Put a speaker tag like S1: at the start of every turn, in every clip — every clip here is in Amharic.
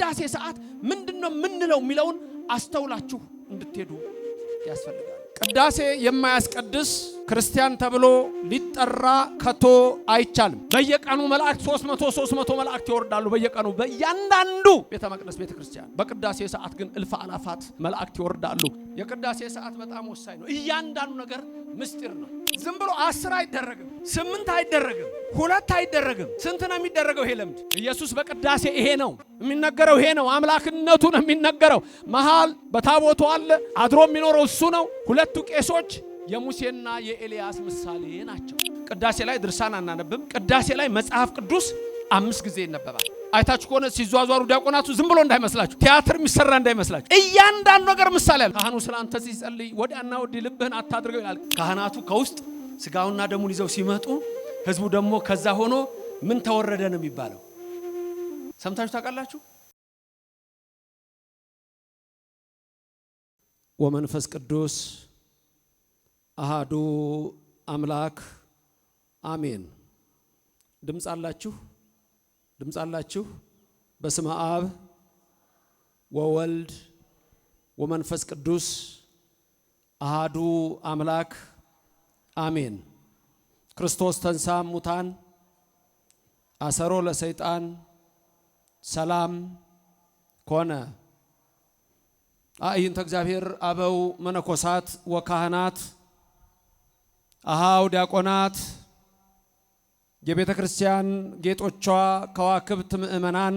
S1: በቅዳሴ ሰዓት ምንድነው ምንለው የሚለውን አስተውላችሁ እንድትሄዱ ያስፈልጋል። ቅዳሴ የማያስቀድስ ክርስቲያን ተብሎ ሊጠራ ከቶ አይቻልም። በየቀኑ መላእክት 300 መላእክት ይወርዳሉ። በየቀኑ በእያንዳንዱ ቤተ መቅደስ ቤተ ክርስቲያን። በቅዳሴ ሰዓት ግን እልፍ አላፋት መላእክት ይወርዳሉ። የቅዳሴ ሰዓት በጣም ወሳኝ ነው። እያንዳንዱ ነገር ምስጢር ነው። ዝም ብሎ 10 አይደረግም፣ 8 አይደረግም፣ 2 አይደረግም። ስንት ነው የሚደረገው? ይሄ ለምድ ኢየሱስ በቅዳሴ ይሄ ነው የሚነገረው። ይሄ ነው አምላክነቱ ነው የሚነገረው። መሃል በታቦቱ አለ አድሮ የሚኖረው እሱ ነው። ሁለቱ ቄሶች የሙሴና የኤልያስ ምሳሌ ናቸው። ቅዳሴ ላይ ድርሳን አናነብም። ቅዳሴ ላይ መጽሐፍ ቅዱስ 5 ጊዜ ይነበባል። አይታችሁ ከሆነ ሲዟዟሩ ዲያቆናቱ ዝም ብሎ እንዳይመስላችሁ፣ ቲያትር የሚሰራ እንዳይመስላችሁ። እያንዳንዱ ነገር ምሳሌ አለ። ካህኑ ስላንተ ሲጸልይ ወዲያና ወዲህ ልብህን አታድርገው ይላል። ካህናቱ ከውስጥ ስጋውና ደሙን ይዘው ሲመጡ ህዝቡ ደግሞ ከዛ ሆኖ ምን ተወረደ ነው የሚባለው። ሰምታችሁ ታውቃላችሁ? ወመንፈስ ቅዱስ አሃዱ አምላክ አሜን። ድምጽ አላችሁ? በስመ አብ ወወልድ ወመንፈስ ቅዱስ አሃዱ አምላክ አሜን። ክርስቶስ ተንሥአ እሙታን አሰሮ ለሰይጣን ሰላም ኮነ። አእይንተ እግዚአብሔር አበው መነኮሳት ወካህናት አሃው ዲያቆናት የቤተ ክርስቲያን ጌጦቿ ከዋክብት ምእመናን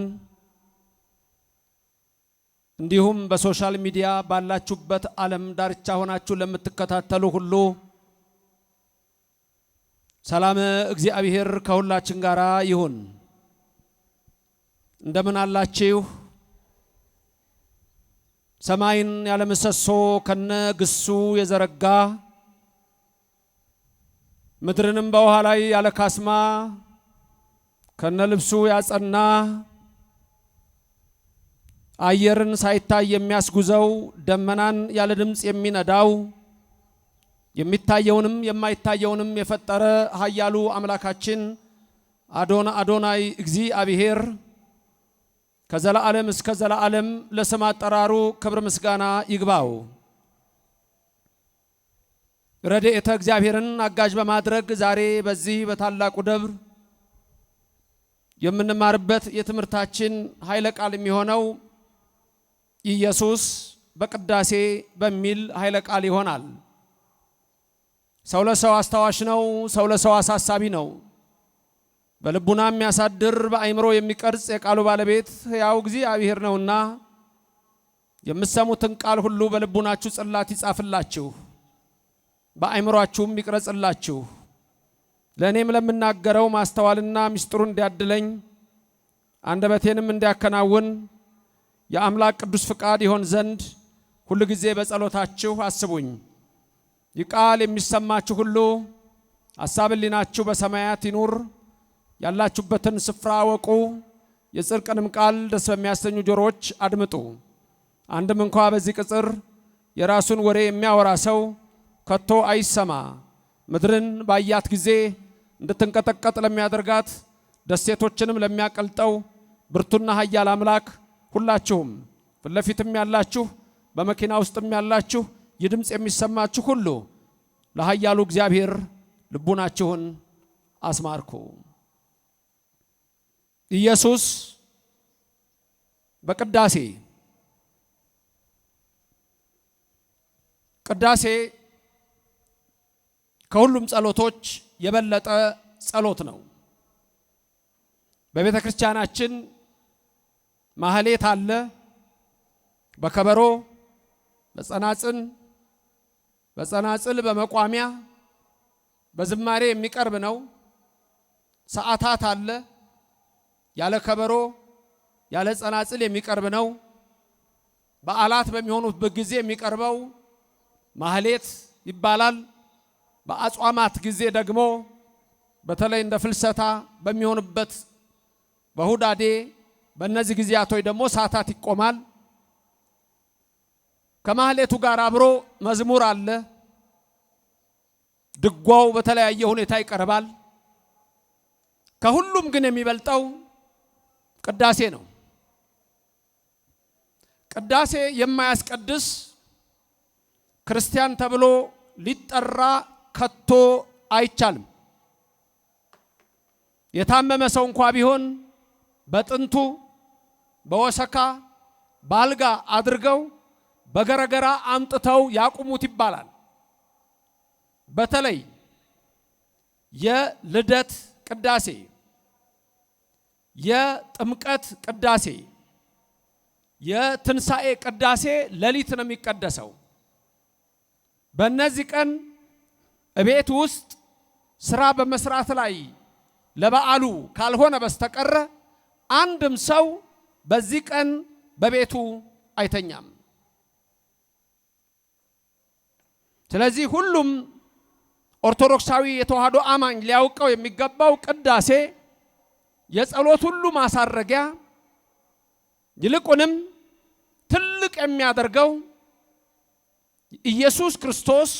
S1: እንዲሁም በሶሻል ሚዲያ ባላችሁበት ዓለም ዳርቻ ሆናችሁ ለምትከታተሉ ሁሉ ሰላም እግዚአብሔር ከሁላችን ጋር ይሁን። እንደምን አላችሁ? ሰማይን ያለ ምሰሶ ከነ ግሱ የዘረጋ ምድርንም በውሃ ላይ ያለ ካስማ ከነ ልብሱ ያጸና አየርን ሳይታይ የሚያስጉዘው ደመናን ያለ ድምጽ የሚነዳው የሚታየውንም የማይታየውንም የፈጠረ ኃያሉ አምላካችን አዶናይ እግዚአብሔር ከዘላለም እስከ ዘላለም ለስም አጠራሩ ክብር ምስጋና ይግባው። ረድኤተ እግዚአብሔርን አጋዥ በማድረግ ዛሬ በዚህ በታላቁ ደብር የምንማርበት የትምህርታችን ኃይለ ቃል የሚሆነው ኢየሱስ በቅዳሴ በሚል ኃይለ ቃል ይሆናል። ሰው ለሰው አስታዋሽ ነው። ሰው ለሰው አሳሳቢ ነው። በልቡና የሚያሳድር በአእምሮ የሚቀርጽ የቃሉ ባለቤት ሕያው እግዚአብሔር ነውና የምትሰሙትን ቃል ሁሉ በልቡናችሁ ጽላት ይጻፍላችሁ፣ በአእምሮአችሁም ይቅረጽላችሁ። ለእኔም ለምናገረው ማስተዋልና ምስጢሩን እንዲያድለኝ አንደበቴንም እንዲያከናውን የአምላክ ቅዱስ ፍቃድ ይሆን ዘንድ ሁሉ ጊዜ በጸሎታችሁ አስቡኝ። ይህ ቃል የሚሰማችሁ ሁሉ ሐሳብ ሕሊናችሁ በሰማያት ይኑር። ያላችሁበትን ስፍራ ወቁ። የጽድቅንም ቃል ደስ በሚያሰኙ ጆሮዎች አድምጡ። አንድም እንኳ በዚህ ቅጽር የራሱን ወሬ የሚያወራ ሰው ከቶ አይሰማ። ምድርን ባያት ጊዜ እንድትንቀጠቀጥ ለሚያደርጋት ደሴቶችንም ለሚያቀልጠው ብርቱና ኃያል አምላክ ሁላችሁም ፊት ለፊትም ያላችሁ በመኪና ውስጥም ያላችሁ ይህ ድምጽ የሚሰማችሁ ሁሉ ለኃያሉ እግዚአብሔር ልቡናችሁን አስማርኩ። ኢየሱስ በቅዳሴ ከሁሉም ጸሎቶች የበለጠ ጸሎት ነው። በቤተ ክርስቲያናችን ማህሌት አለ። በከበሮ በጸናጽል በመቋሚያ በዝማሬ የሚቀርብ ነው። ሰዓታት አለ። ያለ ከበሮ ያለ ጸናጽል የሚቀርብ ነው። በዓላት በሚሆኑበት ጊዜ የሚቀርበው ማህሌት ይባላል። በአጽዋማት ጊዜ ደግሞ በተለይ እንደ ፍልሰታ በሚሆንበት በሁዳዴ በእነዚህ ጊዜያቶች ደግሞ ሰዓታት ይቆማል። ከማህሌቱ ጋር አብሮ መዝሙር አለ። ድጓው በተለያየ ሁኔታ ይቀርባል። ከሁሉም ግን የሚበልጠው ቅዳሴ ነው። ቅዳሴ የማያስቀድስ ክርስቲያን ተብሎ ሊጠራ ከቶ አይቻልም። የታመመ ሰው እንኳን ቢሆን በጥንቱ በወሰካ ባልጋ አድርገው በገረገራ አምጥተው ያቁሙት ይባላል። በተለይ የልደት ቅዳሴ፣ የጥምቀት ቅዳሴ፣ የትንሳኤ ቅዳሴ ሌሊት ነው የሚቀደሰው። በእነዚህ ቀን እቤት ውስጥ ስራ በመስራት ላይ ለበዓሉ ካልሆነ በስተቀር አንድም ሰው በዚህ ቀን በቤቱ አይተኛም። ስለዚህ ሁሉም ኦርቶዶክሳዊ የተዋህዶ አማኝ ሊያውቀው የሚገባው ቅዳሴ የጸሎት ሁሉ ማሳረጊያ ይልቁንም ትልቅ የሚያደርገው ኢየሱስ ክርስቶስ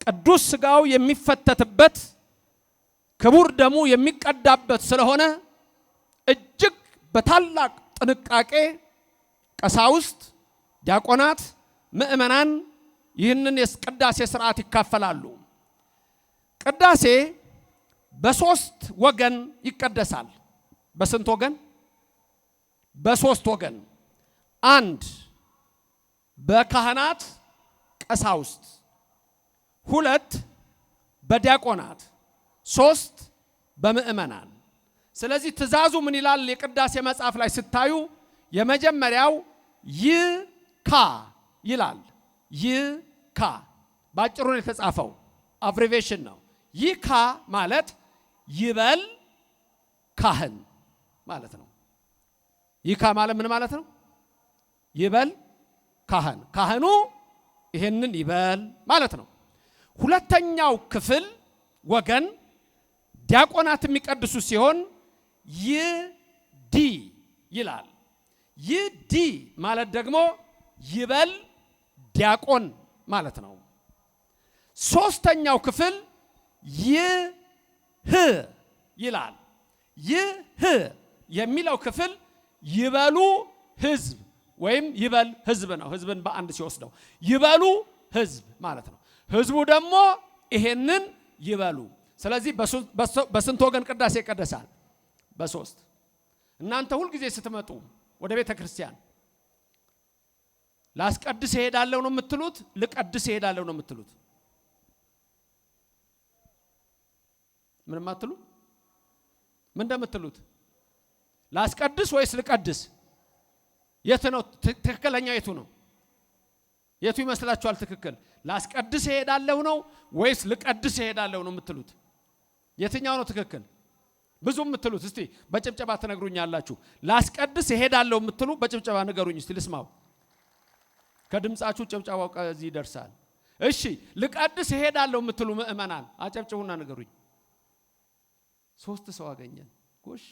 S1: ቅዱስ ሥጋው የሚፈተትበት ክቡር ደሙ የሚቀዳበት ስለሆነ እጅግ በታላቅ ጥንቃቄ ቀሳውስት፣ ዲያቆናት፣ ምእመናን ይህንን የቅዳሴ ሥርዓት ይካፈላሉ። ቅዳሴ በሶስት ወገን ይቀደሳል። በስንት ወገን? በሶስት ወገን። አንድ በካህናት ቀሳውስት፣ ሁለት በዲያቆናት፣ ሶስት በምእመናን። ስለዚህ ትእዛዙ ምን ይላል? የቅዳሴ መጽሐፍ ላይ ስታዩ የመጀመሪያው ይካ ይላል። ይካ ባጭሩ ነው የተጻፈው፣ አብሪቬሽን ነው። ይካ ማለት ይበል ካህን ማለት ነው። ይካ ማለት ምን ማለት ነው? ይበል ካህን፣ ካህኑ ይሄንን ይበል ማለት ነው። ሁለተኛው ክፍል ወገን ዲያቆናት የሚቀድሱ ሲሆን ይዲ ይላል። ይዲ ማለት ደግሞ ይበል ዲያቆን ማለት ነው። ሶስተኛው ክፍል ይህ ይላል። ይህ የሚለው ክፍል ይበሉ ሕዝብ ወይም ይበል ሕዝብ ነው። ሕዝብን በአንድ ሲወስደው ይበሉ ሕዝብ ማለት ነው። ሕዝቡ ደግሞ ይሄንን ይበሉ። ስለዚህ በስንት ወገን ቅዳሴ ይቀደሳል? በሶስት። እናንተ ሁልጊዜ ስትመጡ ወደ ቤተ ክርስቲያን ላስቀድስ እሄዳለሁ ነው የምትሉት? ልቀድስ እሄዳለሁ ነው የምትሉት? ምንም አትሉ? ምን እንደምትሉት? ላስቀድስ ወይስ ልቀድስ? የት ነው ትክክለኛው? የቱ ነው? የቱ ይመስላችኋል ትክክል? ላስቀድስ እሄዳለሁ ነው ወይስ ልቀድስ እሄዳለሁ ነው የምትሉት? የትኛው ነው ትክክል? ብዙ የምትሉት እስቲ በጭብጨባ ትነግሩኛላችሁ። ላስቀድስ እሄዳለሁ የምትሉ በጭብጨባ ንገሩኝ እስቲ ልስማው። ከድምጻችሁ ጭብጨባው ከዚህ ይደርሳል። እሺ ልቀድስ እሄዳለሁ የምትሉ ምእመናን አጨብጭቡና ንገሩኝ። ሶስት ሰው አገኘን። ጎሽ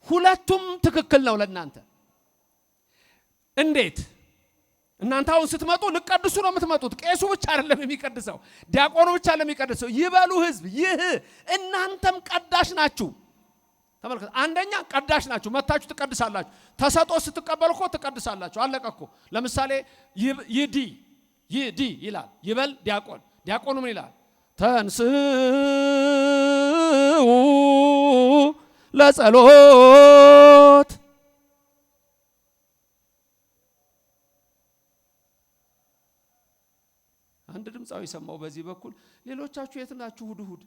S1: ሁለቱም ትክክል ነው ለእናንተ። እንዴት? እናንተ አሁን ስትመጡ ልቀድሱ ነው የምትመጡት። ቄሱ ብቻ አይደለም የሚቀድሰው፣ ዲያቆኑ ብቻ አይደለም የሚቀድሰው። ይበሉ ሕዝብ። ይህ እናንተም ቀዳሽ ናችሁ። ተመልከቱ። አንደኛ ቀዳሽ ናችሁ፣ መታችሁ ትቀድሳላችሁ። ተሰጦ ስትቀበሉ እኮ ትቀድሳላችሁ። አለቀ እኮ። ለምሳሌ ይዲ ይላል፣ ይበል ዲያቆን። ዲያቆኑ ምን ይላል? ተንስኡ ለጸሎት። አንድ ድምጻዊ ሰማው በዚህ በኩል። ሌሎቻችሁ የት ናችሁ? እሑድ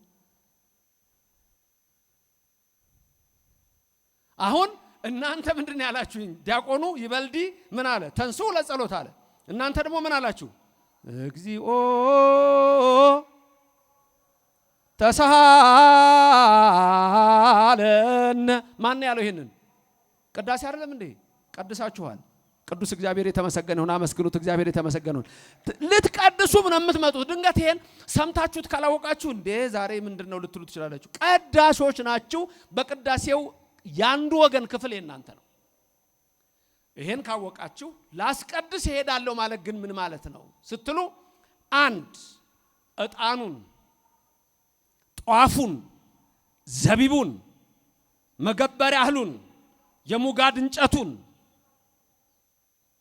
S1: አሁን እናንተ ምንድን ነው ያላችሁኝ? ዲያቆኑ ይበልዲ ምን አለ? ተንስኡ ለጸሎት አለ። እናንተ ደግሞ ምን አላችሁ? እግዚኦ ተሳሃለን። ማን ያለው ይሄንን? ቅዳሴ አይደለም እንዴ? ቀድሳችኋል። ቅዱስ እግዚአብሔር የተመሰገነ ይሁን። አመስግኑት። እግዚአብሔር የተመሰገነ ይሁን። ልትቀድሱ ምን የምትመጡት? ድንገት ይሄን ሰምታችሁት ካላወቃችሁ እንዴ ዛሬ ምንድነው ልትሉ ትችላላችሁ። ቀዳሾች ናችሁ። በቅዳሴው ያንዱ ወገን ክፍል የናንተ ነው። ይሄን ካወቃችሁ ላስቀድስ እሄዳለሁ ማለት ግን ምን ማለት ነው ስትሉ፣ አንድ ዕጣኑን፣ ጧፉን፣ ዘቢቡን፣ መገበሪያ እህሉን፣ የሙጋድ እንጨቱን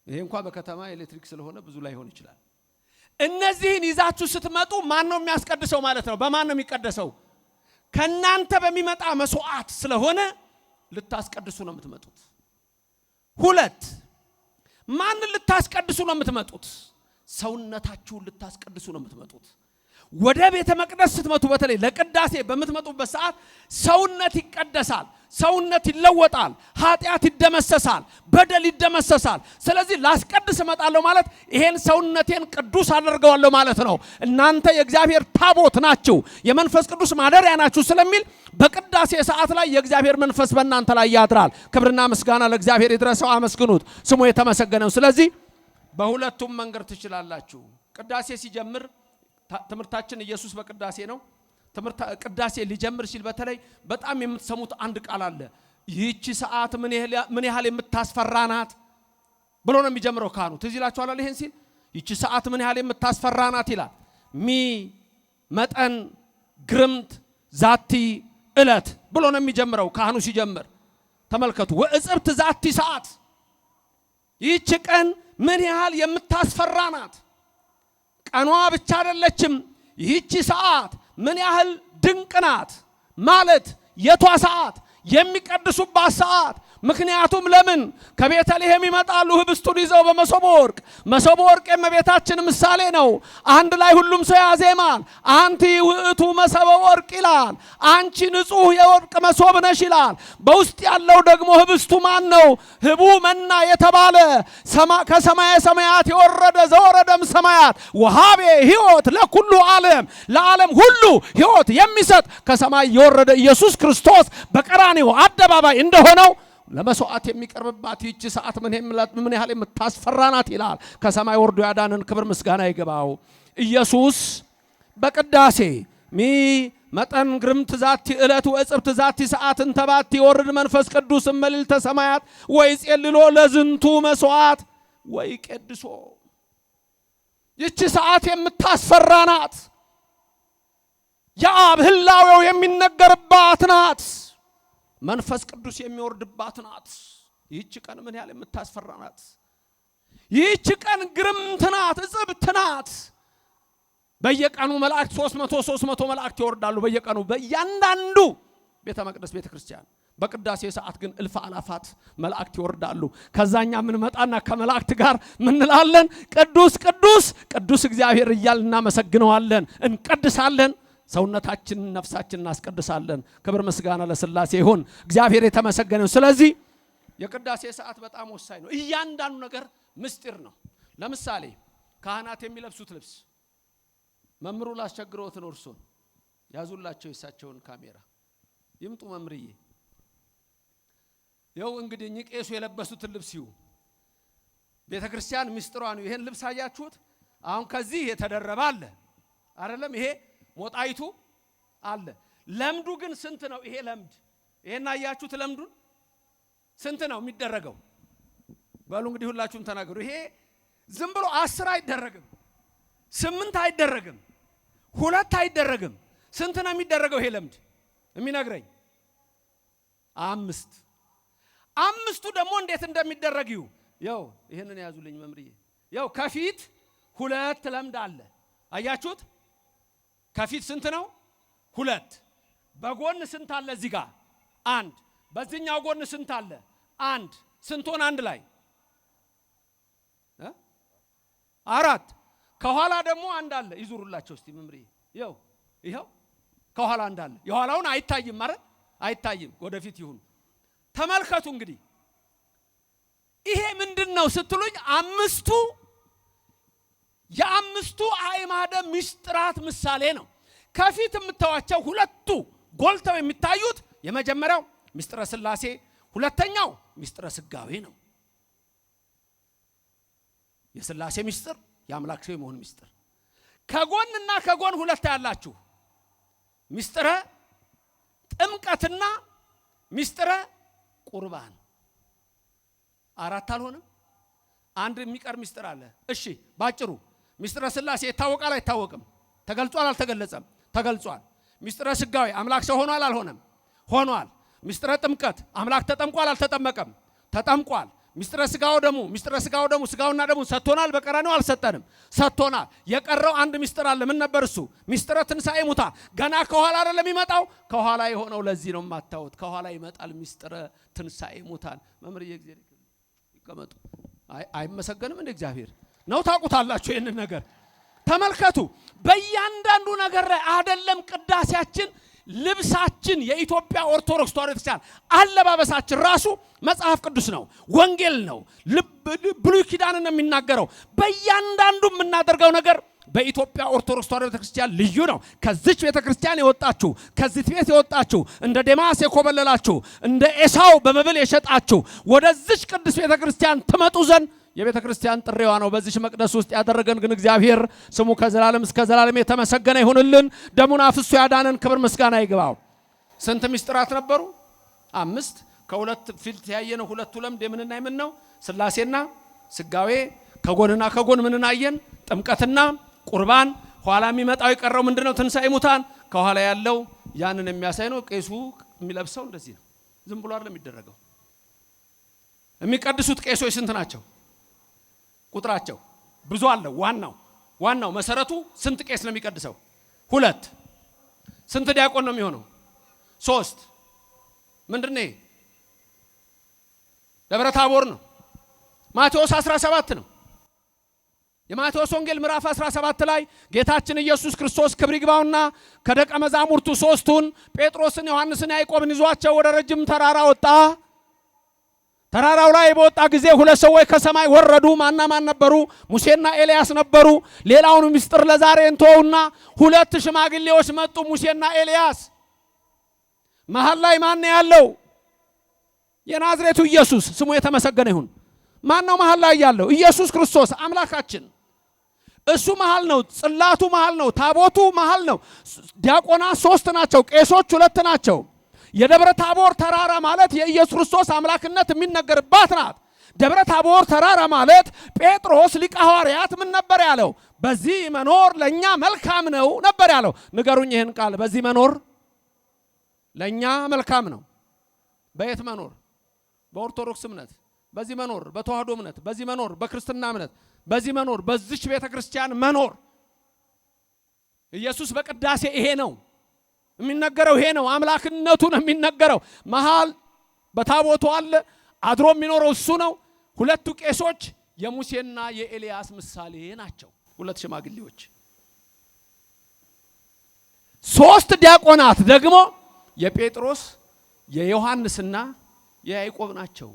S1: ይሄ እንኳን በከተማ ኤሌክትሪክ ስለሆነ ብዙ ላይ ሆን ይችላል። እነዚህን ይዛችሁ ስትመጡ ማን ነው የሚያስቀድሰው ማለት ነው? በማን ነው የሚቀደሰው? ከናንተ በሚመጣ መስዋዕት ስለሆነ ልታስቀድሱ ነው የምትመጡት። ሁለት ማን ልታስቀድሱ ነው የምትመጡት? ሰውነታችሁን ልታስቀድሱ ነው የምትመጡት። ወደ ቤተ መቅደስ ስትመጡ በተለይ ለቅዳሴ በምትመጡበት ሰዓት ሰውነት ይቀደሳል፣ ሰውነት ይለወጣል፣ ኃጢአት ይደመሰሳል፣ በደል ይደመሰሳል። ስለዚህ ላስቀድስ እመጣለሁ ማለት ይሄን ሰውነቴን ቅዱስ አደርገዋለሁ ማለት ነው። እናንተ የእግዚአብሔር ታቦት ናችሁ፣ የመንፈስ ቅዱስ ማደሪያ ናችሁ ስለሚል በቅዳሴ ሰዓት ላይ የእግዚአብሔር መንፈስ በእናንተ ላይ ያድራል። ክብርና ምስጋና ለእግዚአብሔር ይድረሰው፣ አመስግኑት፣ ስሙ የተመሰገነው። ስለዚህ በሁለቱም መንገድ ትችላላችሁ። ቅዳሴ ሲጀምር ትምህርታችን ኢየሱስ በቅዳሴ ነው። ቅዳሴ ሊጀምር ሲል በተለይ በጣም የምትሰሙት አንድ ቃል አለ። ይህች ሰዓት ምን ያህል የምታስፈራ ናት ብሎ ነው የሚጀምረው ካህኑ። ትዝ ይላችኋል ይሄን ሲል ይህች ሰዓት ምን ያህል የምታስፈራ ናት ይላል። መጠን ግርምት ዛቲ ዕለት ብሎ ነው የሚጀምረው ካህኑ ሲጀምር። ተመልከቱ። ወእጽብት ዛቲ ሰዓት፣ ይህች ቀን ምን ያህል የምታስፈራ ናት። ቀኗ ብቻ አይደለችም፣ ይህች ሰዓት ምን ያህል ድንቅ ናት ማለት የቷ ሰዓት? የሚቀድሱባት ሰዓት። ምክንያቱም ለምን ከቤተልሔም ይመጣሉ ህብስቱን ይዘው በመሶበ ወርቅ። መሶበ ወርቅ የእመቤታችን ምሳሌ ነው። አንድ ላይ ሁሉም ሰው ያዜማል። አንቲ ውእቱ መሶበ ወርቅ ይላል። አንቺ ንጹህ የወርቅ መሶብ ነሽ ይላል። በውስጥ ያለው ደግሞ ህብስቱ ማን ነው? ህቡ መና የተባለ ከሰማየ ሰማያት የወረደ ዘወረደም ሰማያት ወሃቤ ሕይወት ለኩሉ ዓለም፣ ለዓለም ሁሉ ሕይወት የሚሰጥ ከሰማይ የወረደ ኢየሱስ ክርስቶስ በቀራንዮ አደባባይ እንደሆነው ለመስዋዕት የሚቀርብባት ይህች ሰዓት ምን ያህል የምታስፈራ ናት ይላል። ከሰማይ ወርዶ ያዳነን ክብር ምስጋና ይገባው። ኢየሱስ በቅዳሴ መጠን ግርምት ዛቲ ዕለት ወእጽብት ዛቲ ሰዓትን ተባቲ ወርድ መንፈስ ቅዱስ መልዕልተ ሰማያት ወይ ጼልሎ ለዝንቱ መስዋዕት ወይ ቀድሶ። ይህች ሰዓት የምታስፈራ ናት። የአብ ህላዌው የሚነገርባት ናት። መንፈስ ቅዱስ የሚወርድባት ናት። ይህች ቀን ምን ያህል የምታስፈራ ናት። ይህች ቀን ግርምት ናት፣ እጽብት ናት። በየቀኑ መላእክት 300 መላእክት ይወርዳሉ። በየቀኑ በእያንዳንዱ ቤተ መቅደስ ቤተ ክርስቲያን። በቅዳሴ ሰዓት ግን እልፍ አላፋት መላእክት ይወርዳሉ። ከዛኛ ምን መጣና ከመላእክት ጋር ምን እንላለን? ቅዱስ ቅዱስ ቅዱስ እግዚአብሔር እያልን እናመሰግነዋለን፣ እንቀድሳለን። ሰውነታችንን ነፍሳችንን እናስቀድሳለን። ክብር ምስጋና ለሥላሴ ይሁን። እግዚአብሔር የተመሰገነው። ስለዚህ የቅዳሴ ሰዓት በጣም ወሳኝ ነው። እያንዳንዱ ነገር ምስጢር ነው። ለምሳሌ ካህናት የሚለብሱት ልብስ መምሩ ላስቸግሮት ነው። እርሱን ያዙላቸው የሳቸውን ካሜራ ይምጡ መምርዬ። ይኸው እንግዲህ ቄሱ የለበሱትን ልብስ ይሁ ቤተክርስቲያን ምስጢሯ ነው። ይሄን ልብስ አያችሁት? አሁን ከዚህ የተደረበ አለ አይደለም? ይሄ ሞጣይቱ አለ። ለምዱ ግን ስንት ነው? ይሄ ለምድ ይሄን አያችሁት? ለምዱን ስንት ነው የሚደረገው? በሉ እንግዲህ ሁላችሁም ተናገሩ። ይሄ ዝም ብሎ 10 አይደረግም፣ 8 አይደረግም፣ 2 አይደረግም። ስንት ነው የሚደረገው? ይሄ ለምድ የሚነግረኝ 5። 5ቱ ደግሞ እንዴት እንደሚደረግ ይሁ ያው ይሄንን ያዙልኝ መምርዬ። ያው ከፊት 2 ለምድ አለ። አያችሁት? ከፊት ስንት ነው? 2። በጎን ስንት አለ? እዚህ ጋር 1። በዚህኛው ጎን ስንት አለ? 1። ስንት ሆነ አንድ ላይ? 4። ከኋላ ደግሞ አንድ አለ። ይዙሩላቸው እስቲ መምርዬ። ይኸው ከኋላ አንድ አለ። የኋላውን አይታይም ማለት አይታይም። ወደፊት ይሁን። ተመልከቱ እንግዲህ ይሄ ምንድነው ስትሉኝ 5ቱ የ5ቱ አዕማደ ምስጢራት ምሳሌ ነው። ከፊት የምታዩቸው 2ቱ ጎልተው የሚታዩት የመጀመሪያው ምስጢረ ሥላሴ፣ ሁለተኛው ምስጢረ ሥጋዌ ነው። የሥላሴ ምስጢር የአምላክ ሰው የመሆን ምስጢር። ከጎንና ከጎን 2 ያላችሁ ምስጢረ ጥምቀትና ምስጢረ ቁርባን። 4 አልሆነም? አንድ የሚቀር ምስጢር አለ። እሺ ባጭሩ ምስጢረ ሥላሴ ይታወቃል አይታወቅም? ተገልጿል አልተገለጸም? ተገልጿል። ምስጢረ ሥጋዌ አምላክ ሰው ሆኗል አልሆነም? ሆኗል። ምስጢረ ጥምቀት አምላክ ተጠምቋል አልተጠመቀም? ተጠምቋል። ሚስጥረ ስጋው ደሙ ስጋውና ደሙ ሰጥቶናል። በቀራንዮ አልሰጠንም፣ ሰጥቶናል። የቀረው አንድ ሚስጥር አለ። ምን ነበር እሱ? ሚስጥረ ትንሣኤ ሙታን። ገና ከኋላ አይደለም የሚመጣው፣ ከኋላ የሆነው ለዚህ ነው የማታዩት። ከኋላ ይመጣል ሚስጥረ ትንሣኤ ሙታን። መምህር የእግዚአብሔር ይቀመጡ። አይመሰገንም እንደ እግዚአብሔር ነው። ታውቁታላችሁ ይሄንን ነገር ተመልከቱ። በእያንዳንዱ ነገር ላይ አይደለም ቅዳሴያችን፣ ልብሳችን፣ የኢትዮጵያ ኦርቶዶክስ ተዋሕዶ ቤተክርስቲያን አለባበሳችን ራሱ መጽሐፍ ቅዱስ ነው፣ ወንጌል ነው፣ ብሉይ ኪዳንን ነው የሚናገረው። በእያንዳንዱ የምናደርገው ነገር በኢትዮጵያ ኦርቶዶክስ ተዋሕዶ ቤተክርስቲያን ልዩ ነው። ከዚች ቤተክርስቲያን የወጣችሁ፣ ከዚህ ቤት የወጣችሁ፣ እንደ ዴማስ የኮበለላችሁ፣ እንደ ኤሳው በመብል የሸጣችሁ ወደዚች ቅዱስ ቤተክርስቲያን ትመጡ ዘንድ የቤተክርስቲያን ጥሪዋ ነው። በዚህ መቅደስ ውስጥ ያደረገን ግን እግዚአብሔር ስሙ ከዘላለም እስከ ዘላለም የተመሰገነ ይሁንልን። ደሙን አፍሶ ያዳነን ክብር ምስጋና ይግባው። ስንት ምስጢራት ነበሩ? 5 ከሁለት ፊልት ያየነው ሁለቱ ለምድ የምንና የምን ነው? ሥላሴና ስጋዌ። ከጎንና ከጎን ምንን አየን? ጥምቀትና ቁርባን። ኋላ የሚመጣው የቀረው ምንድነው? ትንሣኤ ሙታን። ከኋላ ያለው ያንን የሚያሳይ ነው። ቄሱ የሚለብሰው እንደዚህ ነው። ዝም ብሎ አይደለም የሚደረገው። የሚቀድሱት ቄሶች ስንት ናቸው? ቁጥራቸው ብዙ አለ። ዋናው መሰረቱ ስንት ቄስ ነው የሚቀድሰው? 2። ስንት ዲያቆን ነው የሚሆነው? 3። ምንድነው? ደብረ ታቦር ነው። ማቴዎስ 17 ነው። የማቴዎስ ወንጌል ምዕራፍ 17 ላይ ጌታችን ኢየሱስ ክርስቶስ ክብር ይግባውና ከደቀ መዛሙርቱ 3ቱን ጴጥሮስን፣ ዮሐንስን፣ ያዕቆብን ይዟቸው ወደ ረጅም ተራራ ወጣ። ተራራው ላይ በወጣ ጊዜ 2 ሰዎች ከሰማይ ወረዱ። ማን ነበሩ? ሙሴና ኤልያስ ነበሩ። ሌላውን ምስጢር ለዛሬ እንተውና 2 ሽማግሌዎች መጡ፣ ሙሴና ኤልያስ። መሃል ላይ ማን ያለው? የናዝሬቱ ኢየሱስ ስሙ የተመሰገነ ይሁን። ማን ነው መሃል ላይ ያለው? ኢየሱስ ክርስቶስ አምላካችን። እሱ መሃል ነው። ጽላቱ መሃል ነው። ታቦቱ መሃል ነው። ዲያቆናት 3 ናቸው፣ ቄሶች 2 ናቸው። የደብረ ታቦር ተራራ ማለት የኢየሱስ ክርስቶስ አምላክነት የሚነገርባት ናት። ደብረ ታቦር ተራራ ማለት ጴጥሮስ ሊቀ ሐዋርያት ምን ነበር ያለው? በዚህ መኖር ለኛ መልካም ነው ነበር ያለው። ንገሩኝ ይህን ቃል። በዚህ መኖር ለኛ መልካም ነው። በየት መኖር? በኦርቶዶክስ እምነት በዚህ መኖር፣ በተዋህዶ እምነት በዚህ መኖር፣ በክርስትና እምነት በዚህ መኖር፣ በዚች ቤተክርስቲያን መኖር። ኢየሱስ በቅዳሴ ይሄ ነው የሚነገረው፣ ይሄ ነው አምላክነቱን የሚነገረው። መሃል በታቦቱ አለ፣ አድሮ የሚኖረው እሱ ነው። 2 ቄሶች የሙሴና የኤልያስ ምሳሌ ናቸው። 2 ሽማግሌዎች። 3 ዲያቆናት ደግሞ የጴጥሮስ የዮሐንስና የያዕቆብ ናቸው።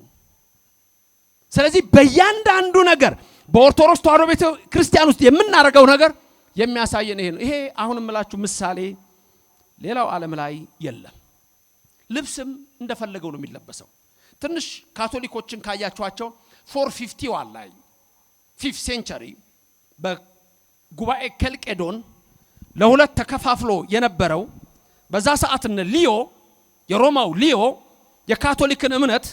S1: ስለዚህ በእያንዳንዱ ነገር በኦርቶዶክስ ተዋሕዶ ቤተ ክርስቲያን ውስጥ የምናደርገው ነገር የሚያሳየን ይሄ ነው። ይሄ አሁን የምላችሁ ምሳሌ ሌላው ዓለም ላይ የለም። ልብስም እንደፈለገው ነው የሚለበሰው። ትንሽ ካቶሊኮችን ካያችኋቸው 451 ላይ 5th ሴንቸሪ በጉባኤ ኬልቄዶን ለ2 ተከፋፍሎ የነበረው በዛ ሰዓትነ ሊዮ የሮማው ሊዮ የካቶሊክን እምነት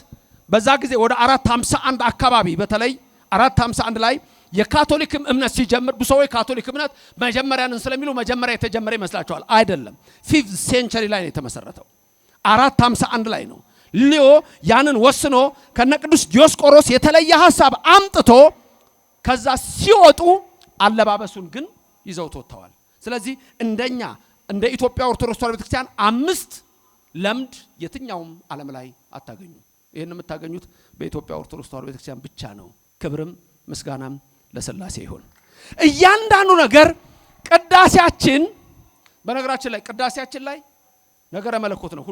S1: በዛ ጊዜ ወደ 451 አካባቢ በተለይ 451 ላይ የካቶሊክም እምነት ሲጀምር ብዙዎች ካቶሊክ እምነት መጀመሪያን ስለሚሉ መጀመሪያ የተጀመረ ይመስላችኋል? አይደለም። 5th ሴንቸሪ ላይ ነው የተመሰረተው። 451 ላይ ነው። ሊዮ ያንን ወስኖ ከነቅዱስ ዲዮስቆሮስ የተለየ ሐሳብ አምጥቶ ከዛ ሲወጡ አለባበሱን ግን ይዘው ተወጥተዋል። ስለዚህ እንደኛ እንደ ኢትዮጵያ ኦርቶዶክስ ተዋሕዶ ቤተክርስቲያን 5 ለምድ የትኛውም ዓለም ላይ አታገኙ። ይሄን የምታገኙት በኢትዮጵያ ኦርቶዶክስ ተዋሕዶ ቤተክርስቲያን ብቻ ነው። ክብርም ምስጋናም ለሥላሴ ይሁን። እያንዳንዱ ነገር ቅዳሴያችን፣ በነገራችን ላይ ቅዳሴያችን ላይ ነገረ መለኮት ነው።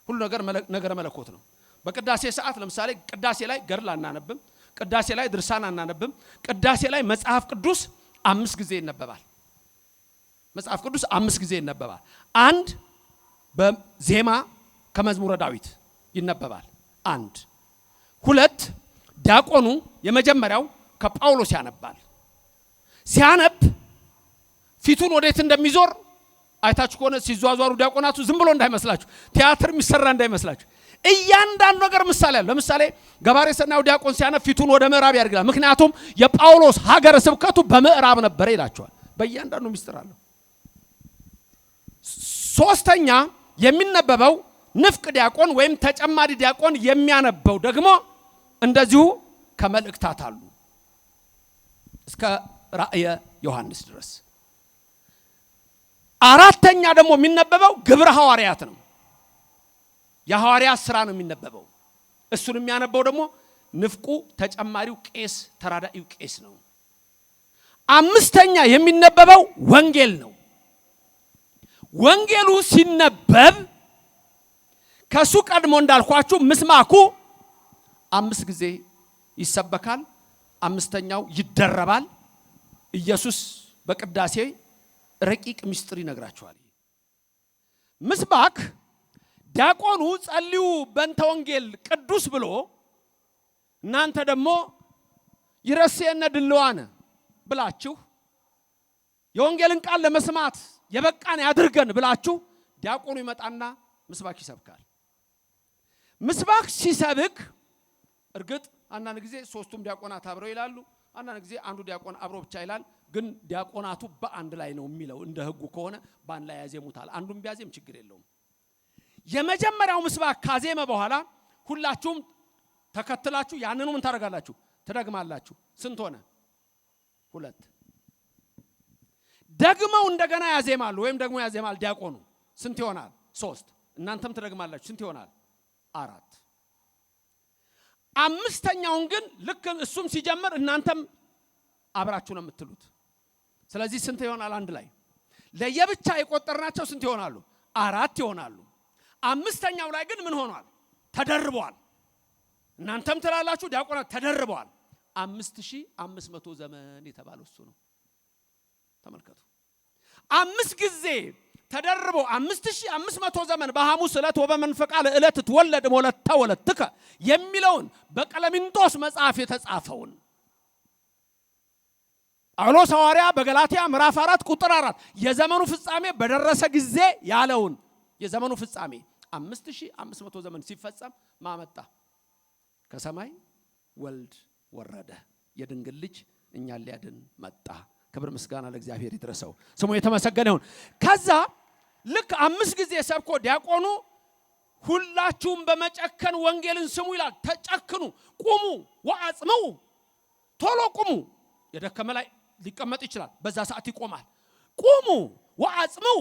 S1: ሁሉ ነገር ነገረ መለኮት ነው። በቅዳሴ ሰዓት ለምሳሌ ቅዳሴ ላይ ገድል አናነብም፣ ቅዳሴ ላይ ድርሳን አናነብም። ቅዳሴ ላይ መጽሐፍ ቅዱስ 5 ጊዜ ይነበባል። መጽሐፍ ቅዱስ 5 ጊዜ ይነበባል። 1 በዜማ ከመዝሙረ ዳዊት ይነበባል። 1 2 ዲያቆኑ የመጀመሪያው ከጳውሎስ ያነባል። ሲያነብ ፊቱን ወዴት እንደሚዞር አይታችሁ ከሆነ ሲዟዟሩ ዲያቆናቱ ዝም ብሎ እንዳይመስላችሁ፣ ቲያትር የሚሰራ እንዳይመስላችሁ። እያንዳንዱ ነገር ምሳሌ አለ። ለምሳሌ ገባሬ ሰናዩ ዲያቆን ሲያነብ ፊቱን ወደ ምዕራብ ያደርጋል። ምክንያቱም የጳውሎስ ሀገረ ስብከቱ በምዕራብ ነበር ይላቸዋል። በእያንዳንዱ ምስጢር አለው። 3ኛ የሚነበበው ንፍቅ ዲያቆን ወይም ተጨማሪ ዲያቆን የሚያነበው ደግሞ እንደዚሁ ከመልእክታት አሉ እስከ ራእየ ዮሐንስ ድረስ። አራተኛ ደግሞ የሚነበበው ግብረ ሐዋርያት ነው። የሐዋርያት ሥራ ነው የሚነበበው። እሱን የሚያነበው ደግሞ ንፍቁ ተጨማሪው ቄስ ተራዳኢው ቄስ ነው። አምስተኛ የሚነበበው ወንጌል ነው። ወንጌሉ ሲነበብ ከሱ ቀድሞ እንዳልኳችሁ ምስማኩ 5 ጊዜ ይሰበካል፣ 5ኛው ይደረባል። ኢየሱስ በቅዳሴ ረቂቅ ምስጢር ይነግራቸዋል። ምስባክ ዲያቆኑ ጸልዩ በእንተ ወንጌል ቅዱስ ብሎ እናንተ ደግሞ ይረሴነ ድልዋነ ብላችሁ የወንጌልን ቃል ለመስማት የበቃን ያድርገን ብላችሁ ዲያቆኑ ይመጣና ምስባክ ይሰብካል። ምስባክ ሲሰብክ እርግጥ አንዳንድ ጊዜ 3ቱም ዲያቆናት አብረው ይላሉ፣ አንዳንድ ጊዜ አንዱ ዲያቆን አብሮ ብቻ ይላል። ግን ዲያቆናቱ በአንድ ላይ ነው የሚለው። እንደ ሕጉ ከሆነ በአንድ ላይ ያዜሙታል። አንዱም ቢያዜም ችግር የለውም። የመጀመሪያው ምስባክ ካዜመ በኋላ ሁላችሁም ተከትላችሁ ያንኑ ምን ታደርጋላችሁ? ትደግማላችሁ። ስንት ሆነ? 2። ደግመው እንደገና ያዜማሉ ወይም ደግሞ ያዜማል ዲያቆኑ። ስንት ይሆናል? 3። እናንተም ትደግማላችሁ። ስንት ይሆናል? 4። 5ኛውን ግን ልክ እሱም ሲጀምር እናንተም አብራችሁ ነው የምትሉት። ስለዚህ ስንት ይሆናል? አንድ ላይ ለየብቻ የቆጠርናቸው ስንት ይሆናሉ? 4 ይሆናሉ። 5ኛው ላይ ግን ምን ሆኗል? ተደርቧል። እናንተም ትላላችሁ፣ ዲያቆናት ተደርበዋል። 5500 ዘመን የተባለው እሱ ነው። ተመልከቱ። 5 ጊዜ ተደርቦ 5500 ዘመን በሐሙስ ዕለት ወበመንፈቃ ለዕለት ትወለድ ሞለተ ወለትከ የሚለውን በቀለሚንጦስ መጽሐፍ የተጻፈውን ጳውሎስ ሐዋርያ በገላትያ ምዕራፍ 4 ቁጥር 4 የዘመኑ ፍጻሜ በደረሰ ጊዜ ያለውን የዘመኑ ፍጻሜ 5500 ዘመን ሲፈጸም ማመጣ ከሰማይ ወልድ ወረደ፣ የድንግል ልጅ እኛን ሊያድን መጣ። ክብር ምስጋና ለእግዚአብሔር ይድረሰው፣ ስሙ የተመሰገነ ይሁን። ከዛ ልክ 5 ጊዜ ሰብኮ ዲያቆኑ ሁላችሁም በመጨከን ወንጌልን ስሙ ይላል። ተጨክኑ፣ ቁሙ፣ ወአጽምዑ፣ ቶሎ ቁሙ። የደከመ ላይ ሊቀመጥ ይችላል፣ በዛ ሰዓት ይቆማል። ቁሙ ወአጽምዑ፣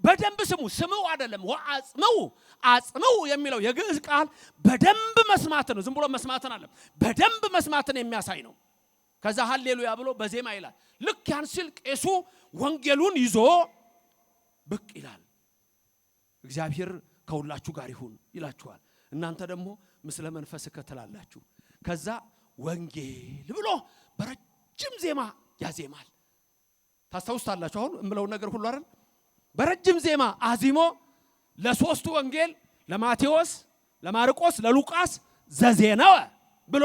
S1: በደንብ ስሙ። ስሙ አይደለም ወአጽምዑ። አጽምዑ የሚለው የግዕዝ ቃል በደንብ መስማትን ነው። ዝም ብሎ መስማትን አይደለም፣ በደንብ መስማትን የሚያሳይ ነው። ከዛ ሃሌሉያ ብሎ በዜማ ይላል። ልክ ያን ሲል ቄሱ ወንጌሉን ይዞ ብቅ ይላል። እግዚአብሔር ከሁላችሁ ጋር ይሁን ይላችኋል። እናንተ ደግሞ ምስለ መንፈስ ከተላላችሁ። ከዛ ወንጌል ብሎ በረጅም ዜማ ያዜማል። ታስታውሳላችሁ አሁን እምለው ነገር ሁሉ አይደል? በረጅም ዜማ አዚሞ ለ3ቱ ወንጌል ለማቴዎስ፣ ለማርቆስ፣ ለሉቃስ ዘዜነወ ብሎ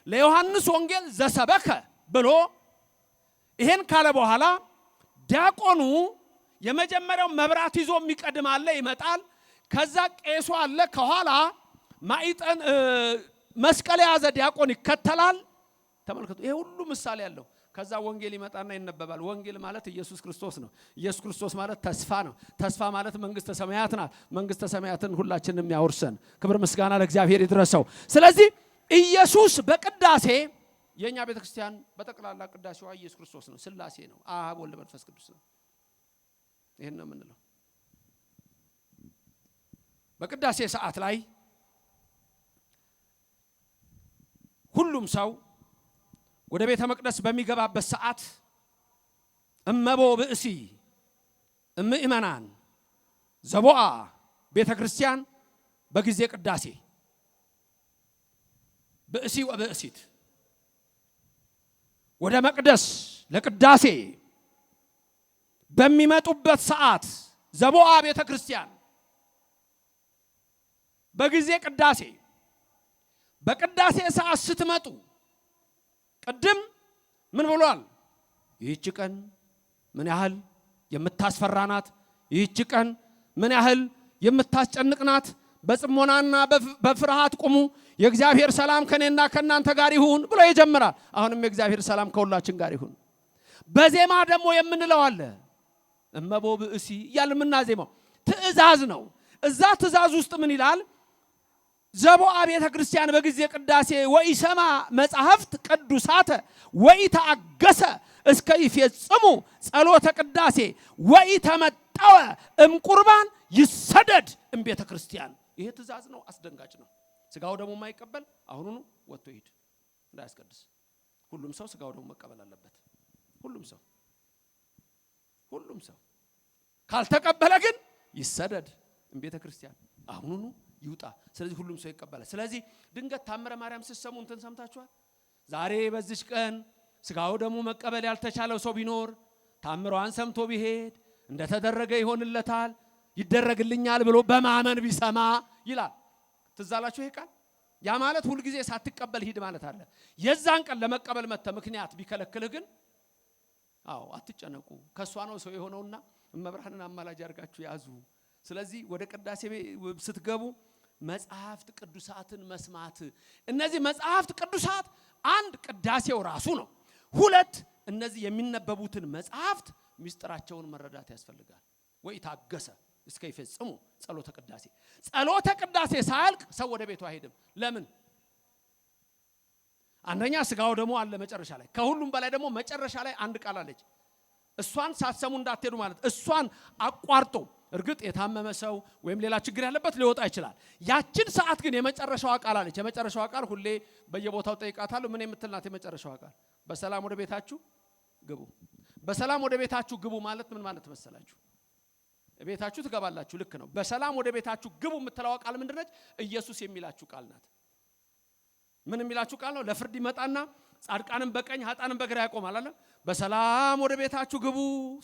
S1: ለዮሐንስ ወንጌል ዘሰበከ ብሎ ይሄን ካለ በኋላ ዲያቆኑ የመጀመሪያው መብራት ይዞ የሚቀድም አለ፣ ይመጣል። ከዛ ቄሱ አለ ከኋላ ማይጠን መስቀል የያዘ ዲያቆን ይከተላል። ተመልከቱ፣ ይሄ ሁሉ ምሳሌ ያለው። ከዛ ወንጌል ይመጣና ይነበባል። ወንጌል ማለት ኢየሱስ ክርስቶስ ነው። ኢየሱስ ክርስቶስ ማለት ተስፋ ነው። ተስፋ ማለት መንግስተ ሰማያት ናት። መንግስተ ሰማያትን ሁላችንም ያወርሰን። ክብር ምስጋና ለእግዚአብሔር ይድረሰው። ስለዚህ ኢየሱስ በቅዳሴ የኛ ቤተክርስቲያን በጠቅላላ ቅዳሴዋ ኢየሱስ ክርስቶስ ነው፣ ስላሴ ነው፣ አብ ወልድ መንፈስ ቅዱስ ነው። ይሄን ነው የምንለው። በቅዳሴ ሰዓት ላይ ሁሉም ሰው ወደ ቤተ መቅደስ በሚገባበት ሰዓት እመቦ ብእሲ እምእመናን ዘቦአ ቤተ ክርስቲያን በጊዜ ቅዳሴ ብእሲ ወብእሲት ወደ መቅደስ ለቅዳሴ በሚመጡበት ሰዓት ዘቦአ ቤተ ክርስቲያን በጊዜ ቅዳሴ በቅዳሴ ሰዓት ስትመጡ ቅድም ምን ብሏል? ይህች ቀን ምን ያህል የምታስፈራናት፣ ይህች ቀን ምን ያህል የምታስጨንቅናት፣ በጽሞናና በፍርሃት ቁሙ፣ የእግዚአብሔር ሰላም ከኔና ከናንተ ጋር ይሁን ብሎ ይጀምራል። አሁንም የእግዚአብሔር ሰላም ከሁላችን ጋር ይሁን። በዜማ ደግሞ የምንለው አለ እመቦ ብእሲ እያልን የምናዜማው ትእዛዝ ነው። እዛ ትእዛዝ ውስጥ ምን ይላል? ዘቦአ ቤተ ክርስቲያን በጊዜ ቅዳሴ ወኢሰማ መጻሕፍት ቅዱሳተ ወኢተአገሰ እስከ ይፈጽሙ ጸሎተ ቅዳሴ ወኢተመጠወ እምቁርባን ይሰደድ እምቤተ ክርስቲያን። ይሄ ትእዛዝ ነው፣ አስደንጋጭ ነው። ስጋው ደግሞ የማይቀበል አሁኑኑ ወጥቶ ይሄድ እንዳያስቀድስ። ሁሉም ሰው ስጋው ደግሞ መቀበል አለበት። ሁሉም ሰው ካልተቀበለ ግን ይሰደድ እምቤተ ክርስቲያን፣ አሁኑኑ ይውጣ። ስለዚህ ሁሉም ሰው ይቀበላል። ስለዚህ ድንገት ታምረ ማርያም ሲሰሙ እንትን ሰምታችኋል። ዛሬ በዚች ቀን ስጋው ደግሞ መቀበል ያልተቻለው ሰው ቢኖር ታምሯን ሰምቶ ቢሄድ እንደተደረገ ይሆንለታል፣ ይደረግልኛል ብሎ በማመን ቢሰማ ይላል። ትዛላችሁ ይሄ ቃል። ያ ማለት ሁሉ ጊዜ ሳትቀበል ሂድ ማለት አለ። የዛን ቀን ለመቀበል መተ ምክንያት ቢከለክልህ ግን አትጨነቁ። ከሷ ነው ሰው የሆነውና እመብርሃንን አማላጅ አድርጋችሁ ያዙ። ስለዚህ ወደ ቅዳሴ ስትገቡ መጽሐፍት ቅዱሳትን መስማት። እነዚህ መጽሐፍት ቅዱሳት አንድ ቅዳሴው ራሱ ነው። ሁለት እነዚህ የሚነበቡትን መጽሐፍት ምስጢራቸውን መረዳት ያስፈልጋል። ወኢታገሰ እስከ ይፈጽሙ ጸሎተ ቅዳሴ። ጸሎተ ቅዳሴ ሳያልቅ ሰው ወደ ቤቱ አይሄድም። ለምን? አንደኛ ስጋው ደግሞ አለ መጨረሻ ላይ። ከሁሉም በላይ ደግሞ መጨረሻ ላይ አንድ ቃል አለች። እሷን ሳትሰሙ እንዳትሄዱ ማለት። እሷን አቋርጦ እርግጥ የታመመ ሰው ወይም ሌላ ችግር ያለበት ሊወጣ ይችላል። ያችን ሰዓት ግን የመጨረሻዋ ቃል አለች። የመጨረሻዋ ቃል ሁሌ በየቦታው ጠይቃታለሁ። ምን የምትልናት የመጨረሻዋ ቃል? በሰላም ወደ ቤታችሁ ግቡ። በሰላም ወደ ቤታችሁ ግቡ ማለት ምን ማለት መሰላችሁ? ቤታችሁ ትገባላችሁ፣ ልክ ነው። በሰላም ወደ ቤታችሁ ግቡ የምትለው ቃል ምንድነች? ኢየሱስ የሚላችሁ ቃል ናት። ምን የሚላችሁ ቃል ነው? ለፍርድ ይመጣና ጻድቃንን በቀኝ ኃጥአንን በግራ ያቆማል አለ። በሰላም ወደ ቤታችሁ ግቡ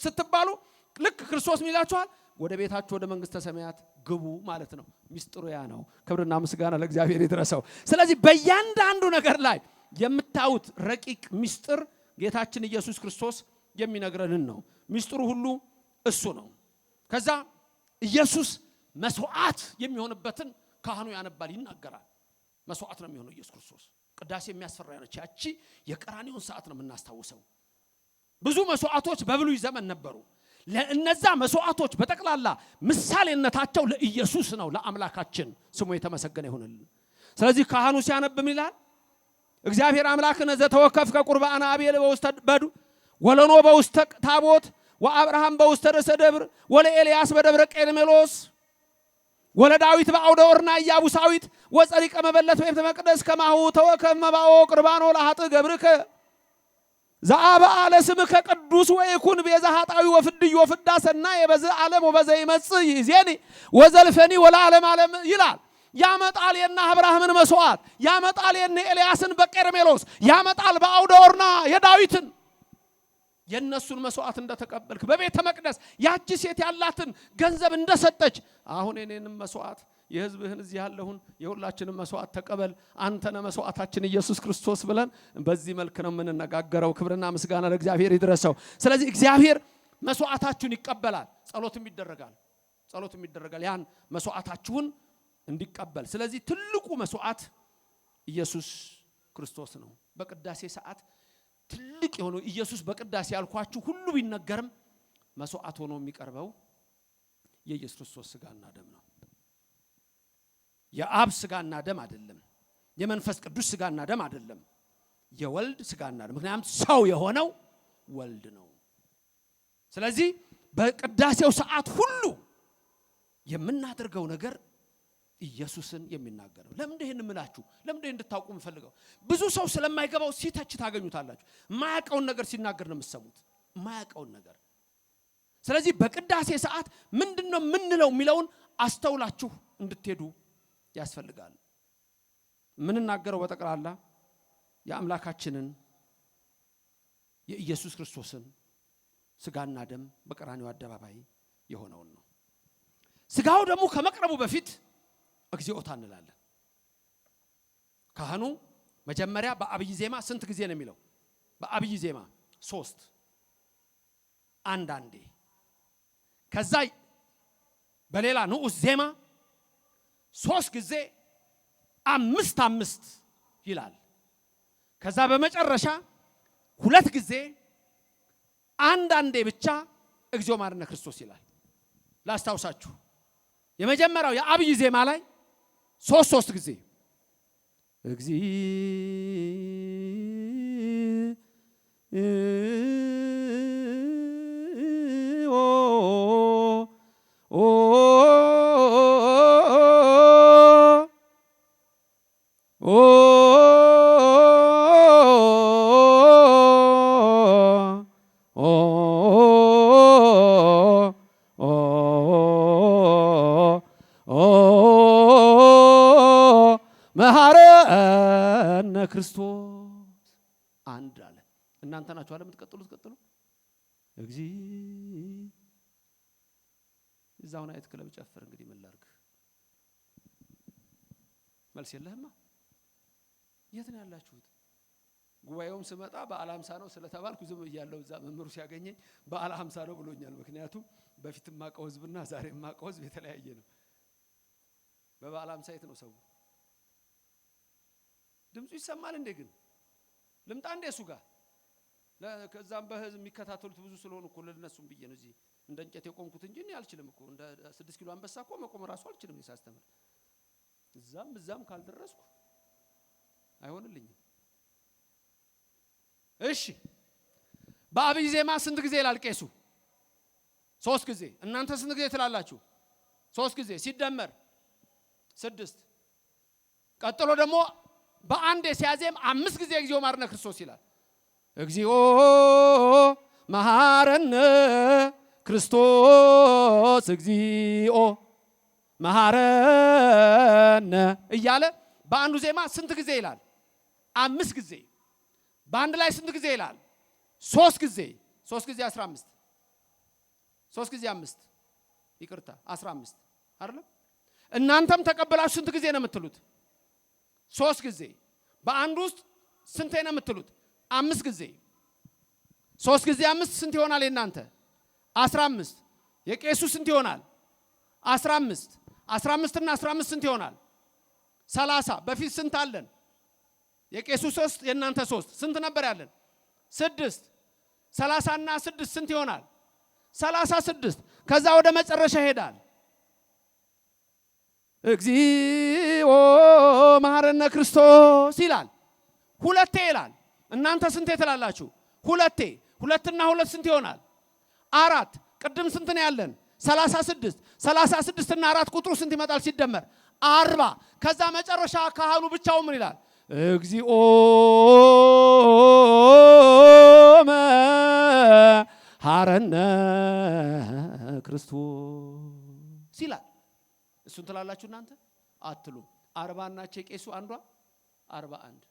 S1: ስትባሉ ልክ ክርስቶስ የሚላችኋል ወደ ቤታችሁ ወደ መንግስተ ሰማያት ግቡ ማለት ነው። ሚስጥሩ ያ ነው። ክብርና ምስጋና ለእግዚአብሔር ይድረሰው። ስለዚህ በእያንዳንዱ ነገር ላይ የምታዩት ረቂቅ ሚስጥር ጌታችን ኢየሱስ ክርስቶስ የሚነግረንን ነው። ሚስጥሩ ሁሉ እሱ ነው። ከዛ ኢየሱስ መስዋዕት የሚሆንበትን ካህኑ ያነባል፣ ይናገራል። መስዋዕት ነው የሚሆነው ኢየሱስ ክርስቶስ። ቅዳሴ የሚያስፈራ ነች። ያቺ የቀራንዮን ሰዓት ነው የምናስታውሰው። ብዙ መስዋዕቶች በብሉይ ዘመን ነበሩ። ለእነዛ መስዋዕቶች በጠቅላላ ምሳሌነታቸው ለኢየሱስ ነው፣ ለአምላካችን ስሙ የተመሰገነ ይሁንልን። ስለዚህ ካህኑ ሲያነብም ይላል እግዚአብሔር አምላክነ ዘተወከፍ ከቁርባን አቤል በውስተ በዱ ወለኖ በውስተ ታቦት ወአብርሃም በውስተ ርዕሰ ደብር ወለኤልያስ በደብረ ቀርሜሎስ ወለዳዊት በአውደ ኦርና ኢያቡሳዊት ወጸሪቀ መበለት በቤተ መቅደስ ከማሁ ተወከፍ መባኦ ቁርባኖ ለኃጥ ገብርከ ዘአበ አለ ስምከ ቅዱስ ወይኩን ቤዛ ኃጣዊ ወፍድይ ወፍዳ ሰናይ በዘ ዓለም ወበዘ ይመጽእ ይዜኒ ወዘልፈኒ ወለዓለም ዓለም ይላል። ያመጣል የነ አብርሃምን መስዋዕት፣ ያመጣል የነ ኤልያስን በቀርሜሎስ፣ ያመጣል በአውደ ኦርና የዳዊትን የነሱን መስዋዕት እንደተቀበልክ በቤተ መቅደስ ያቺ ሴት ያላትን ገንዘብ እንደሰጠች አሁን የኔንም መስዋዕት የሕዝብህን እዚህ ያለውን የሁላችንም መስዋዕት ተቀበል አንተነ መስዋዕታችን ኢየሱስ ክርስቶስ ብለን በዚህ መልክ ነው የምንነጋገረው። ክብርና ምስጋና ለእግዚአብሔር ይድረሰው። ስለዚህ እግዚአብሔር መስዋዕታችሁን ይቀበላል፣ ጸሎትም ይደረጋል ያን መስዋዕታችሁን እንዲቀበል። ስለዚህ ትልቁ መስዋዕት ኢየሱስ ክርስቶስ ነው። በቅዳሴ ሰዓት ትልቅ የሆነው ኢየሱስ በቅዳሴ ያልኳችሁ ሁሉ ቢነገርም መስዋዕት ሆኖ የሚቀርበው የኢየሱስ ክርስቶስ ስጋና ደም ነው። የአብ ስጋና ደም አይደለም፣ የመንፈስ ቅዱስ ስጋና ደም አይደለም፣ የወልድ ስጋና ደም። ምክንያቱም ሰው የሆነው ወልድ ነው። ስለዚህ በቅዳሴው ሰዓት ሁሉ የምናደርገው ነገር ኢየሱስን የሚናገረው። ለምን ይሄን ምላችሁ? ለምን እንድታውቁ የምፈልገው ብዙ ሰው ስለማይገባው ሲተች ታገኙታላችሁ። ማያቀውን ነገር ሲናገር ነው የምትሰሙት፣ ማያቀውን ነገር። ስለዚህ በቅዳሴ ሰዓት ምንድነው ምንለው የሚለውን አስተውላችሁ እንድትሄዱ ያስፈልጋል። ምንናገረው በጠቅላላ የአምላካችንን የኢየሱስ ክርስቶስን ስጋና ደም በቀራንዮ አደባባይ የሆነውን ነው። ስጋው ደግሞ ከመቅረቡ በፊት እግዚኦታ እንላለን። ካህኑ መጀመሪያ በአብይ ዜማ ስንት ጊዜ ነው የሚለው? በአብይ ዜማ 3 አንዳንዴ፣ ከዛ በሌላ ንዑስ ዜማ 3 ጊዜ 5 ይላል። ከዛ በመጨረሻ 2 ጊዜ አንዳንዴ ብቻ እግዚኦ ማርነ ክርስቶስ ይላል። ላስታውሳችሁ የመጀመሪያው የአብይ ዜማ ላይ ሶስት ጊዜ መሐረነ ክርስቶስ አንድ አለ። እናንተ ናችሁ አለ የምትቀጥሉት። ቀጥሉ እዛው ናይት ክለብ ጨፍር። እንግዲህ ምን ላድርግ? መልስ የለህማ። የት ነው ያላችሁት? ጉባኤውም ስመጣ በዓለ ሃምሳ ነው ስለተባልኩ ዝም ብያለሁ። እዛ መምህሩ ሲያገኘኝ በዓለ ሃምሳ ነው ብሎኛል። ምክንያቱም በፊት ማቀው ህዝብና ዛሬ ማቀው ህዝብ የተለያየ ነው። በበዓለ ሃምሳ የት ነው ሰው? ድምፁ ይሰማል እንዴ? ግን ልምጣ እንዴ እሱ ጋር? ከዛም በህዝብ የሚከታተሉት ብዙ ስለሆኑ እኮ ለነሱም ብዬ ነው እዚህ እንደ እንጨት የቆምኩት እንጂ እኔ አልችልም እኮ። እንደ 6 ኪሎ አንበሳ እኮ መቆም ራሱ አልችልም ሳስተምር። እዛም ካልደረስኩ አይሆንልኝም። እሺ በአብይ ዜማ ስንት ጊዜ ይላል ቄሱ? 3 ጊዜ። እናንተ ስንት ጊዜ ትላላችሁ? 3 ጊዜ ሲደመር 6። ቀጥሎ ደግሞ በአንድ ሲያዜም 5 ጊዜ እግዚኦ መሐረነ ክርስቶስ ይላል። እግዚኦ መሐረነ ክርስቶስ እግዚኦ መሐረነ እያለ በአንዱ ዜማ ስንት ጊዜ ይላል? 5 ጊዜ። በአንድ ላይ ስንት ጊዜ ይላል? 3 ጊዜ። 3 ጊዜ 15፣ 3 ጊዜ 5 ይቅርታ 15 አይደለም? እናንተም ተቀበላችሁ ስንት ጊዜ ነው የምትሉት? 3 ጊዜ። በአንድ ውስጥ ስንት ነው የምትሉት? 5 ጊዜ። 3 ጊዜ 5 ስንት ይሆናል? የናንተ 15። የቄሱ ስንት ይሆናል? 15። 15 እና 15 ስንት ይሆናል? 30። በፊት ስንት አለን? የቄሱ 3 የናንተ 3 ስንት ነበር ያለን? 6። 30 እና 6 ስንት ይሆናል? 36። ከዛ ወደ መጨረሻ ይሄዳል። እግዚኦ መሐረነ ክርስቶስ ይላል። 2 ይላል። እናንተ ስንት ትላላችሁ? 2። 2 እና 2 ስንት ይሆናል? 4። ቅድም ስንት ነው ያለን? 36። 36 እና 4 ቁጥሩ ስንት ይመጣል ሲደመር? 40። ከዛ መጨረሻ ካህኑ ብቻው ምን ይላል? እግዚኦ መሐረነ ክርስቶስ ይላል። እሱን ትላላችሁ እናንተ? አትሉም። 40 እና ቄሱ አንዷ 41።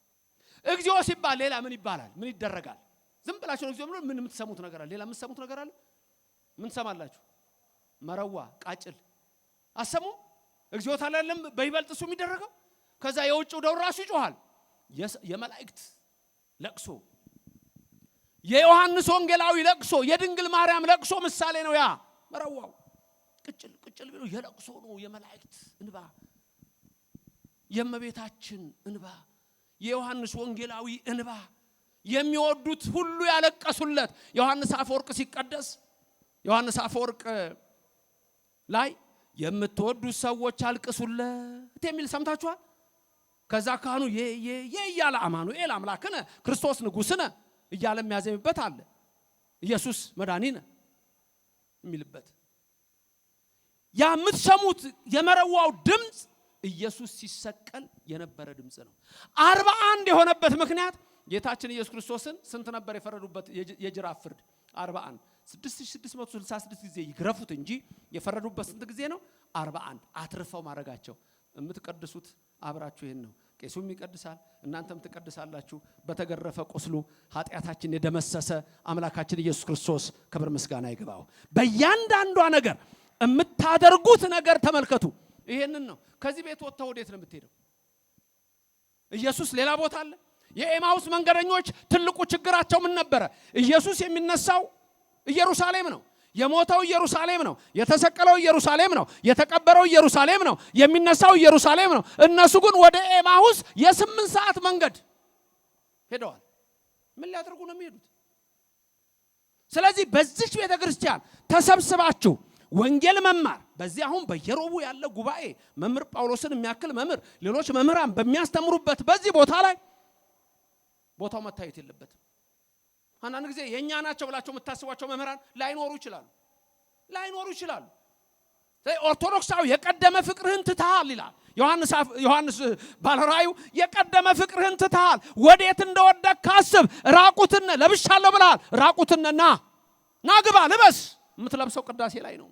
S1: እግዚኦ ሲባል ሌላ ምን ይባላል? ምን ይደረጋል? ዝም ብላችሁ እግዚኦ ብሎ ምን የምትሰሙት ነገር አለ? ሌላ የምትሰሙት ነገር አለ? ምን ሰማላችሁ? መረዋ ቃጭል አሰሙም? እግዚኦ ታላለም በይበልጥ እሱ የሚደረገው። ከዛ የውጭው ደው ራሱ ይጮሃል። የመላእክት ለቅሶ፣ የዮሐንስ ወንጌላዊ ለቅሶ፣ የድንግል ማርያም ለቅሶ ምሳሌ ነው። ያ መረዋው ቅጭል ብሎ የለቅሶ ነው። የመላእክት እንባ፣ የእመቤታችን እንባ፣ የዮሐንስ ወንጌላዊ እንባ፣ የሚወዱት ሁሉ ያለቀሱለት። ዮሐንስ አፈወርቅ ሲቀደስ ዮሐንስ አፈወርቅ ላይ የምትወዱት ሰዎች አልቅሱለት የሚል ሰምታችኋል? ከዛ ካህኑ የያለ አማኑኤል አምላክነ ክርስቶስ ንጉሥነ እያለ የሚያዘምበት አለ። ኢየሱስ መድኃኒነ የሚልበት ያ የምትሰሙት የመረዋው ድምፅ ኢየሱስ ሲሰቀል የነበረ ድምፅ ነው። 41 የሆነበት ምክንያት ጌታችን ኢየሱስ ክርስቶስን ስንት ነበር የፈረዱበት የጅራፍ ፍርድ? 41። 6666 ጊዜ ይግረፉት እንጂ የፈረዱበት ስንት ጊዜ ነው? 41። አትርፈው ማድረጋቸው። የምትቀድሱት አብራችሁ ይሄን ነው። ቄሱም ይቀድሳል፣ እናንተም ትቀድሳላችሁ። በተገረፈ ቁስሉ ኃጢአታችን የደመሰሰ አምላካችን ኢየሱስ ክርስቶስ ክብር ምስጋና ይግባው። በእያንዳንዷ ነገር የምታደርጉት ነገር ተመልከቱ። ይሄንን ነው። ከዚህ ቤት ወጥተው ወዴት ነው የምትሄደው? ኢየሱስ ሌላ ቦታ አለ። የኤማውስ መንገደኞች ትልቁ ችግራቸው ምን ነበረ? ኢየሱስ የሚነሳው ኢየሩሳሌም ነው። የሞተው ኢየሩሳሌም ነው። የተሰቀለው ኢየሩሳሌም ነው። የተቀበረው ኢየሩሳሌም ነው። የሚነሳው ኢየሩሳሌም ነው። እነሱ ግን ወደ ኤማውስ የ8 ሰዓት መንገድ ሄደዋል። ምን ሊያደርጉ ነው የሚሄዱት? ስለዚህ በዚች ቤተክርስቲያን ተሰብስባችሁ ወንጌል መማር በዚህ አሁን በየሮቡ ያለ ጉባኤ መምህር ጳውሎስን የሚያክል መምህር ሌሎች መምህራን በሚያስተምሩበት በዚህ ቦታ ላይ ቦታው መታየት የለበትም። አንዳንድ ጊዜ የኛ ናቸው ብላችሁ የምታስቧቸው መምህራን ላይኖሩ ይችላሉ። ኦርቶዶክሳዊ የቀደመ ፍቅርህን ትተሃል ይላል ዮሐንስ ባለራእዩ። የቀደመ ፍቅርህን ትተሃል፣ ወዴት እንደወደቅክ አስብ። ራቁትን ለብሻለሁ ብለሃል፣ ራቁትን ና ግባ ልበስ። የምትለብሰው ቅዳሴ ላይ ነው።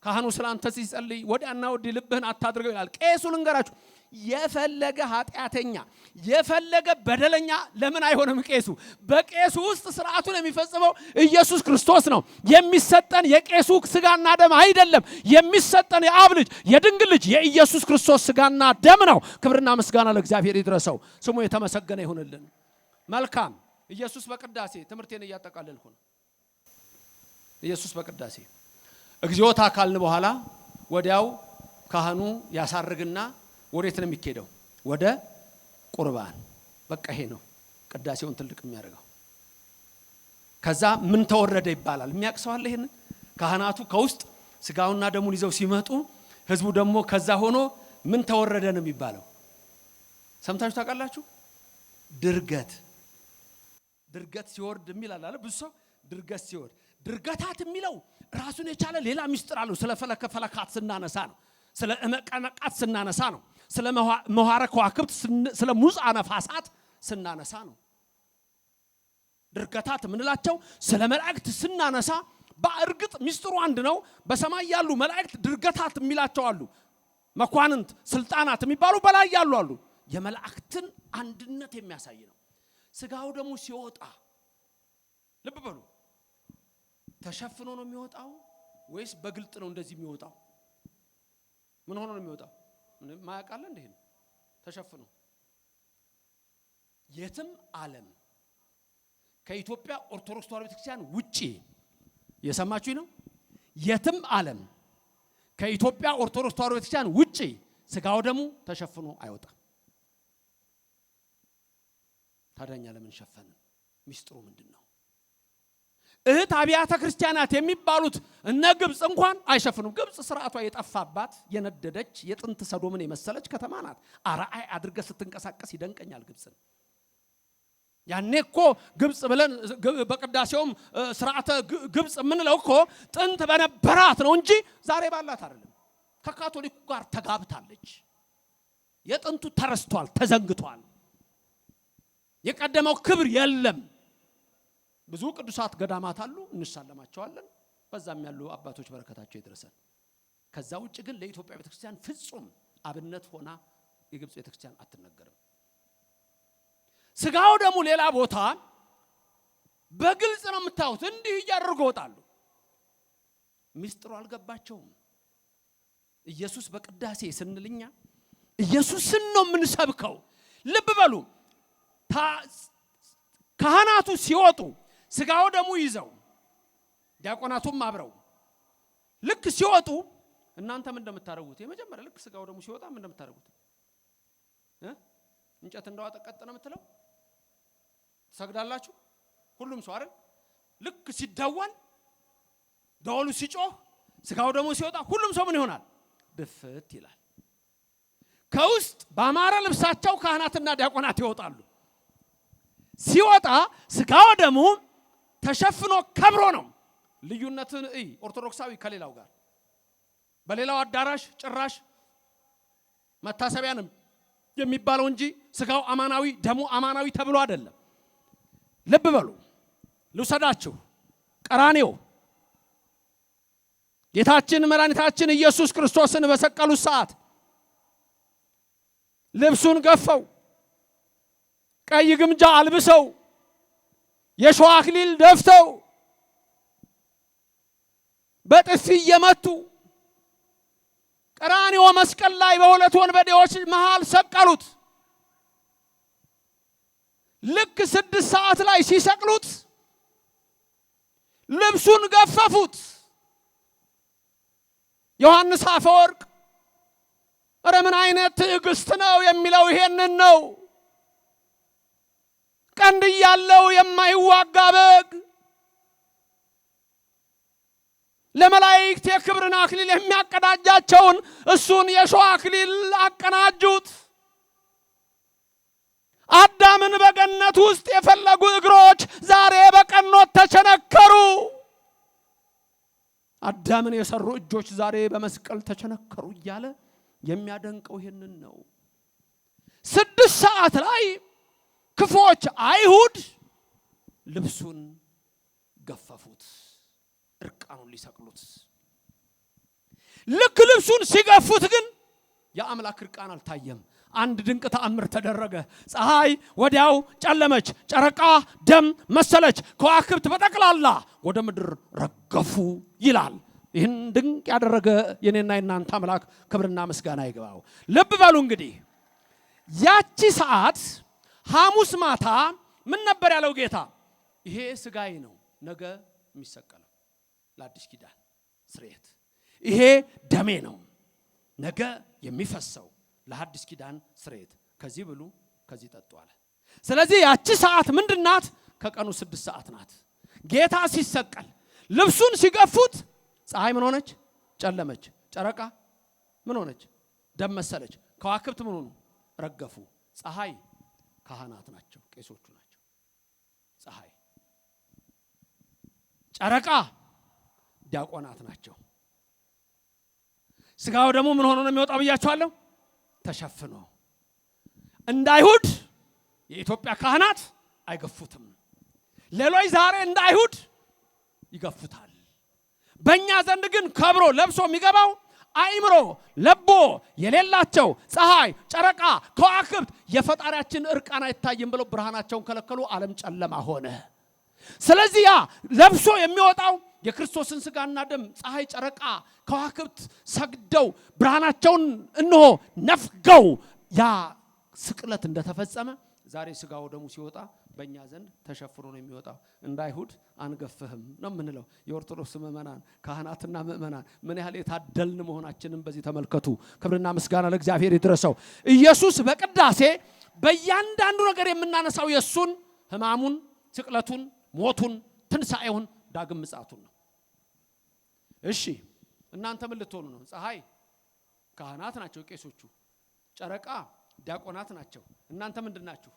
S1: ካህኑ ስላንተ ሲጸልይ ወዲያና ወዲህ ልብህን አታድርገው ይላል። ቄሱ ልንገራችሁ፣ የፈለገ ኃጢአተኛ የፈለገ በደለኛ ለምን አይሆንም? ቄሱ በቄሱ ውስጥ ስርዓቱን የሚፈጽመው ኢየሱስ ክርስቶስ ነው። የሚሰጠን የቄሱ ስጋና ደም አይደለም። የሚሰጠን የአብ ልጅ የድንግል ልጅ የኢየሱስ ክርስቶስ ስጋና ደም ነው። ክብርና ምስጋና ለእግዚአብሔር ይድረሰው፣ ስሙ የተመሰገነ ይሁንልን። መልካም። ኢየሱስ በቅዳሴ ትምህርቴን እያጠቃለልኩ ነው። ኢየሱስ በቅዳሴ እግዚኦታ ካልን በኋላ ወዲያው ካህኑ ያሳርግና ወዴት ነው የሚኬደው? ወደ ቁርባን። በቃ ይሄ ነው ቅዳሴውን ትልቅ የሚያደርገው። ከዛ ምን ተወረደ ይባላል። የሚያቅሰው አለ ይሄን። ካህናቱ ከውስጥ ስጋውና ደሙን ይዘው ሲመጡ ህዝቡ ደግሞ ከዛ ሆኖ ምን ተወረደ ነው የሚባለው? ሰምታችሁ ታውቃላችሁ? ድርገት ሲወርድ የሚላል አለ ብዙ ሰው። ድርገት ሲወርድ ድርገታት የሚለው ራሱን የቻለ ሌላ ሚስጥር አለው። ስለ ፈለካት ስናነሳ ነው። ስለ መቀነቃት ስናነሳ ነው። ስለ መዋረ ከዋክብት ስለ ሙፃ ነፋሳት ስናነሳ ነው። ድርገታት ምንላቸው ስለ መላእክት ስናነሳ በእርግጥ ሚስጥሩ አንድ ነው። በሰማይ ያሉ መላእክት ድርገታት የሚላቸው አሉ። መኳንንት ስልጣናት የሚባሉ በላይ ያሉ አሉ። የመላእክትን አንድነት የሚያሳይ ነው። ስጋው ደግሞ ሲወጣ ልብ በሉ፣ ተሸፍኖ ነው የሚወጣው ወይስ በግልጥ ነው እንደዚህ የሚወጣው? ምን ሆኖ ነው የሚወጣው? ማያውቃለ እንዴ? ተሸፍኖ የትም ዓለም ከኢትዮጵያ ኦርቶዶክስ ተዋሕዶ ቤተክርስቲያን ውጪ የሰማችሁኝ ነው። የትም ዓለም ከኢትዮጵያ ኦርቶዶክስ ተዋሕዶ ቤተክርስቲያን ውጪ ስጋው ደሙ ተሸፍኖ አይወጣም። ታዲያ ለምን ሸፈንን? ሚስጥሩ ምንድነው? እህት አብያተ ክርስቲያናት የሚባሉት እነ ግብጽ እንኳን አይሸፍኑም። ግብጽ ስርዓቷ የጠፋባት የነደደች የጥንት ሰዶምን የመሰለች ከተማ ናት። አርአይ አድርገ ስትንቀሳቀስ ይደንቀኛል ግብጽን። ያኔ እኮ ግብጽ ብለን በቅዳሴውም ስርዓተ ግብጽ የምንለው እኮ ጥንት በነበራት ነው እንጂ ዛሬ ባላት አይደለም። ከካቶሊኩ ጋር ተጋብታለች። የጥንቱ ተረስቷል፣ ተዘንግቷል። የቀደመው ክብር የለም። ብዙ ቅዱሳት ገዳማት አሉ፣ እንሳለማቸዋለን። በዛም ያሉ አባቶች በረከታቸው ይድረሰን። ከዛ ውጭ ግን ለኢትዮጵያ ቤተክርስቲያን ፍጹም አብነት ሆና የግብጽ ቤተክርስቲያን አትነገርም። ስጋው ደግሞ ሌላ ቦታ በግልጽ ነው የምታዩት። እንዲህ እያደረጉ ወጣሉ። ሚስጥሩ አልገባቸውም። ኢየሱስ በቅዳሴ ስንልኛ ኢየሱስን ነው የምንሰብከው። ልብ በሉ፣ ካህናቱ ሲወጡ ስጋው ደሙ ይዘው ዲያቆናቱም አብረው ልክ ሲወጡ እናንተ ምን እንደምታረጉት? የመጀመሪያ ልክ ስጋው ደሙ ሲወጣ ምን እንደምታረጉት? እንጨት እንዳዋጠ ቀጥ ነው የምትለው? ትሰግዳላችሁ? ሁሉም ሰው አይደል? ልክ ሲደወል ደወሉ ሲጮህ ስጋው ደሙ ሲወጣ ሁሉም ሰው ምን ይሆናል? ድፍት ይላል። ከውስጥ በአማረ ልብሳቸው ካህናትና ዲያቆናት ይወጣሉ። ሲወጣ ስጋው ደሙ ተሸፍኖ ከብሮ ነው። ልዩነትን ኦርቶዶክሳዊ ከሌላው ጋር በሌላው አዳራሽ ጭራሽ መታሰቢያንም የሚባለው እንጂ ስጋው አማናዊ ደሙ አማናዊ ተብሎ አይደለም። ልብ በሉ፣ ልውሰዳችሁ። ቀራንዮ ጌታችን መድኃኒታችን ኢየሱስ ክርስቶስን በሰቀሉት ሰዓት ልብሱን ገፈው ቀይ ግምጃ አልብሰው የሾህ አክሊል ደፍተው በጥፊ እየመቱ ቀራንዮ መስቀል ላይ በሁለት ወንበዴዎች መሃል ሰቀሉት። ልክ 6 ሰዓት ላይ ሲሰቅሉት ልብሱን ገፈፉት። ዮሐንስ አፈወርቅ ኧረ ምን አይነት ትዕግስት ነው የሚለው ይሄንን ነው። ቀንድ ያለው የማይዋጋ በግ ለመላእክት የክብርን አክሊል የሚያቀዳጃቸውን እሱን የሾህ አክሊል አቀናጁት። አዳምን በገነት ውስጥ የፈለጉ እግሮች ዛሬ በቀኖት ተቸነከሩ። አዳምን የሰሩ እጆች ዛሬ በመስቀል ተቸነከሩ እያለ የሚያደንቀው ይሄንን ነው። 6 ሰዓት ላይ ክፎች አይሁድ ልብሱን ገፈፉት፣ እርቃኑን ሊሰቅሉት። ልክ ልብሱን ሲገፉት ግን የአምላክ እርቃን አልታየም። አንድ ድንቅ ተአምር ተደረገ። ፀሐይ ወዲያው ጨለመች፣ ጨረቃ ደም መሰለች፣ ከዋክብት በጠቅላላ ወደ ምድር ረገፉ ይላል። ይህን ድንቅ ያደረገ የኔና የናንተ አምላክ ክብርና ምስጋና ይግባው። ልብ በሉ እንግዲህ ያቺ ሰዓት ሐሙስ ማታ ምን ነበር ያለው ጌታ? ይሄ ስጋዬ ነው ነገ የሚሰቀለው ለአዲስ ኪዳን ስርየት፣ ይሄ ደሜ ነው ነገ የሚፈሰው ለሐዲስ ኪዳን ስርየት፣ ከዚህ ብሉ ከዚህ ጠጡ አለ። ስለዚህ ያቺ ሰዓት ምንድናት? ከቀኑ 6 ሰዓት ናት። ጌታ ሲሰቀል ልብሱን ሲገፉት ፀሐይ ምን ሆነች? ጨለመች። ጨረቃ ምን ሆነች? ደም መሰለች። ከዋክብት ምን ሆኑ? ረገፉ። ፀሐይ ካህናት ናቸው፣ ቄሶቹ ናቸው። ፀሐይ፣ ጨረቃ ዲያቆናት ናቸው። ስጋው ደግሞ ምን ሆኖ ነው የሚወጣው ብያችኋለሁ? ተሸፍኖ። እንደ አይሁድ የኢትዮጵያ ካህናት አይገፉትም። ሌሎች ዛሬ እንደ አይሁድ ይገፉታል። በእኛ ዘንድ ግን ከብሮ ለብሶ የሚገባው አእምሮ ለቦ የሌላቸው ፀሐይ፣ ጨረቃ፣ ከዋክብት የፈጣሪያችን እርቃን አይታይም ብለው ብርሃናቸውን ከለከሉ። ዓለም ጨለማ ሆነ። ስለዚህ ያ ለብሶ የሚወጣው የክርስቶስን ስጋና ደም ፀሐይ፣ ጨረቃ፣ ከዋክብት ሰግደው ብርሃናቸውን እንሆ ነፍገው ያ ስቅለት እንደተፈጸመ ዛሬ ስጋው ደሙ ሲወጣ በእኛ ዘንድ ተሸፍኖ ነው የሚወጣው። እንደ አይሁድ አንገፍህም ነው የምንለው። የኦርቶዶክስ ምእመናን ካህናትና ምእመናን ምን ያህል የታደልን መሆናችንን በዚህ ተመልከቱ። ክብርና ምስጋና ለእግዚአብሔር ይድረሰው። ኢየሱስ በቅዳሴ በእያንዳንዱ ነገር የምናነሳው የሱን ሕማሙን፣ ስቅለቱን፣ ሞቱን፣ ትንሣኤውን፣ ዳግም ምጽአቱን ነው። እሺ እናንተ ምን ልትሆኑ ነው? ፀሐይ ካህናት ናቸው ቄሶቹ፣ ጨረቃ ዲያቆናት ናቸው። እናንተ ምንድናችሁ?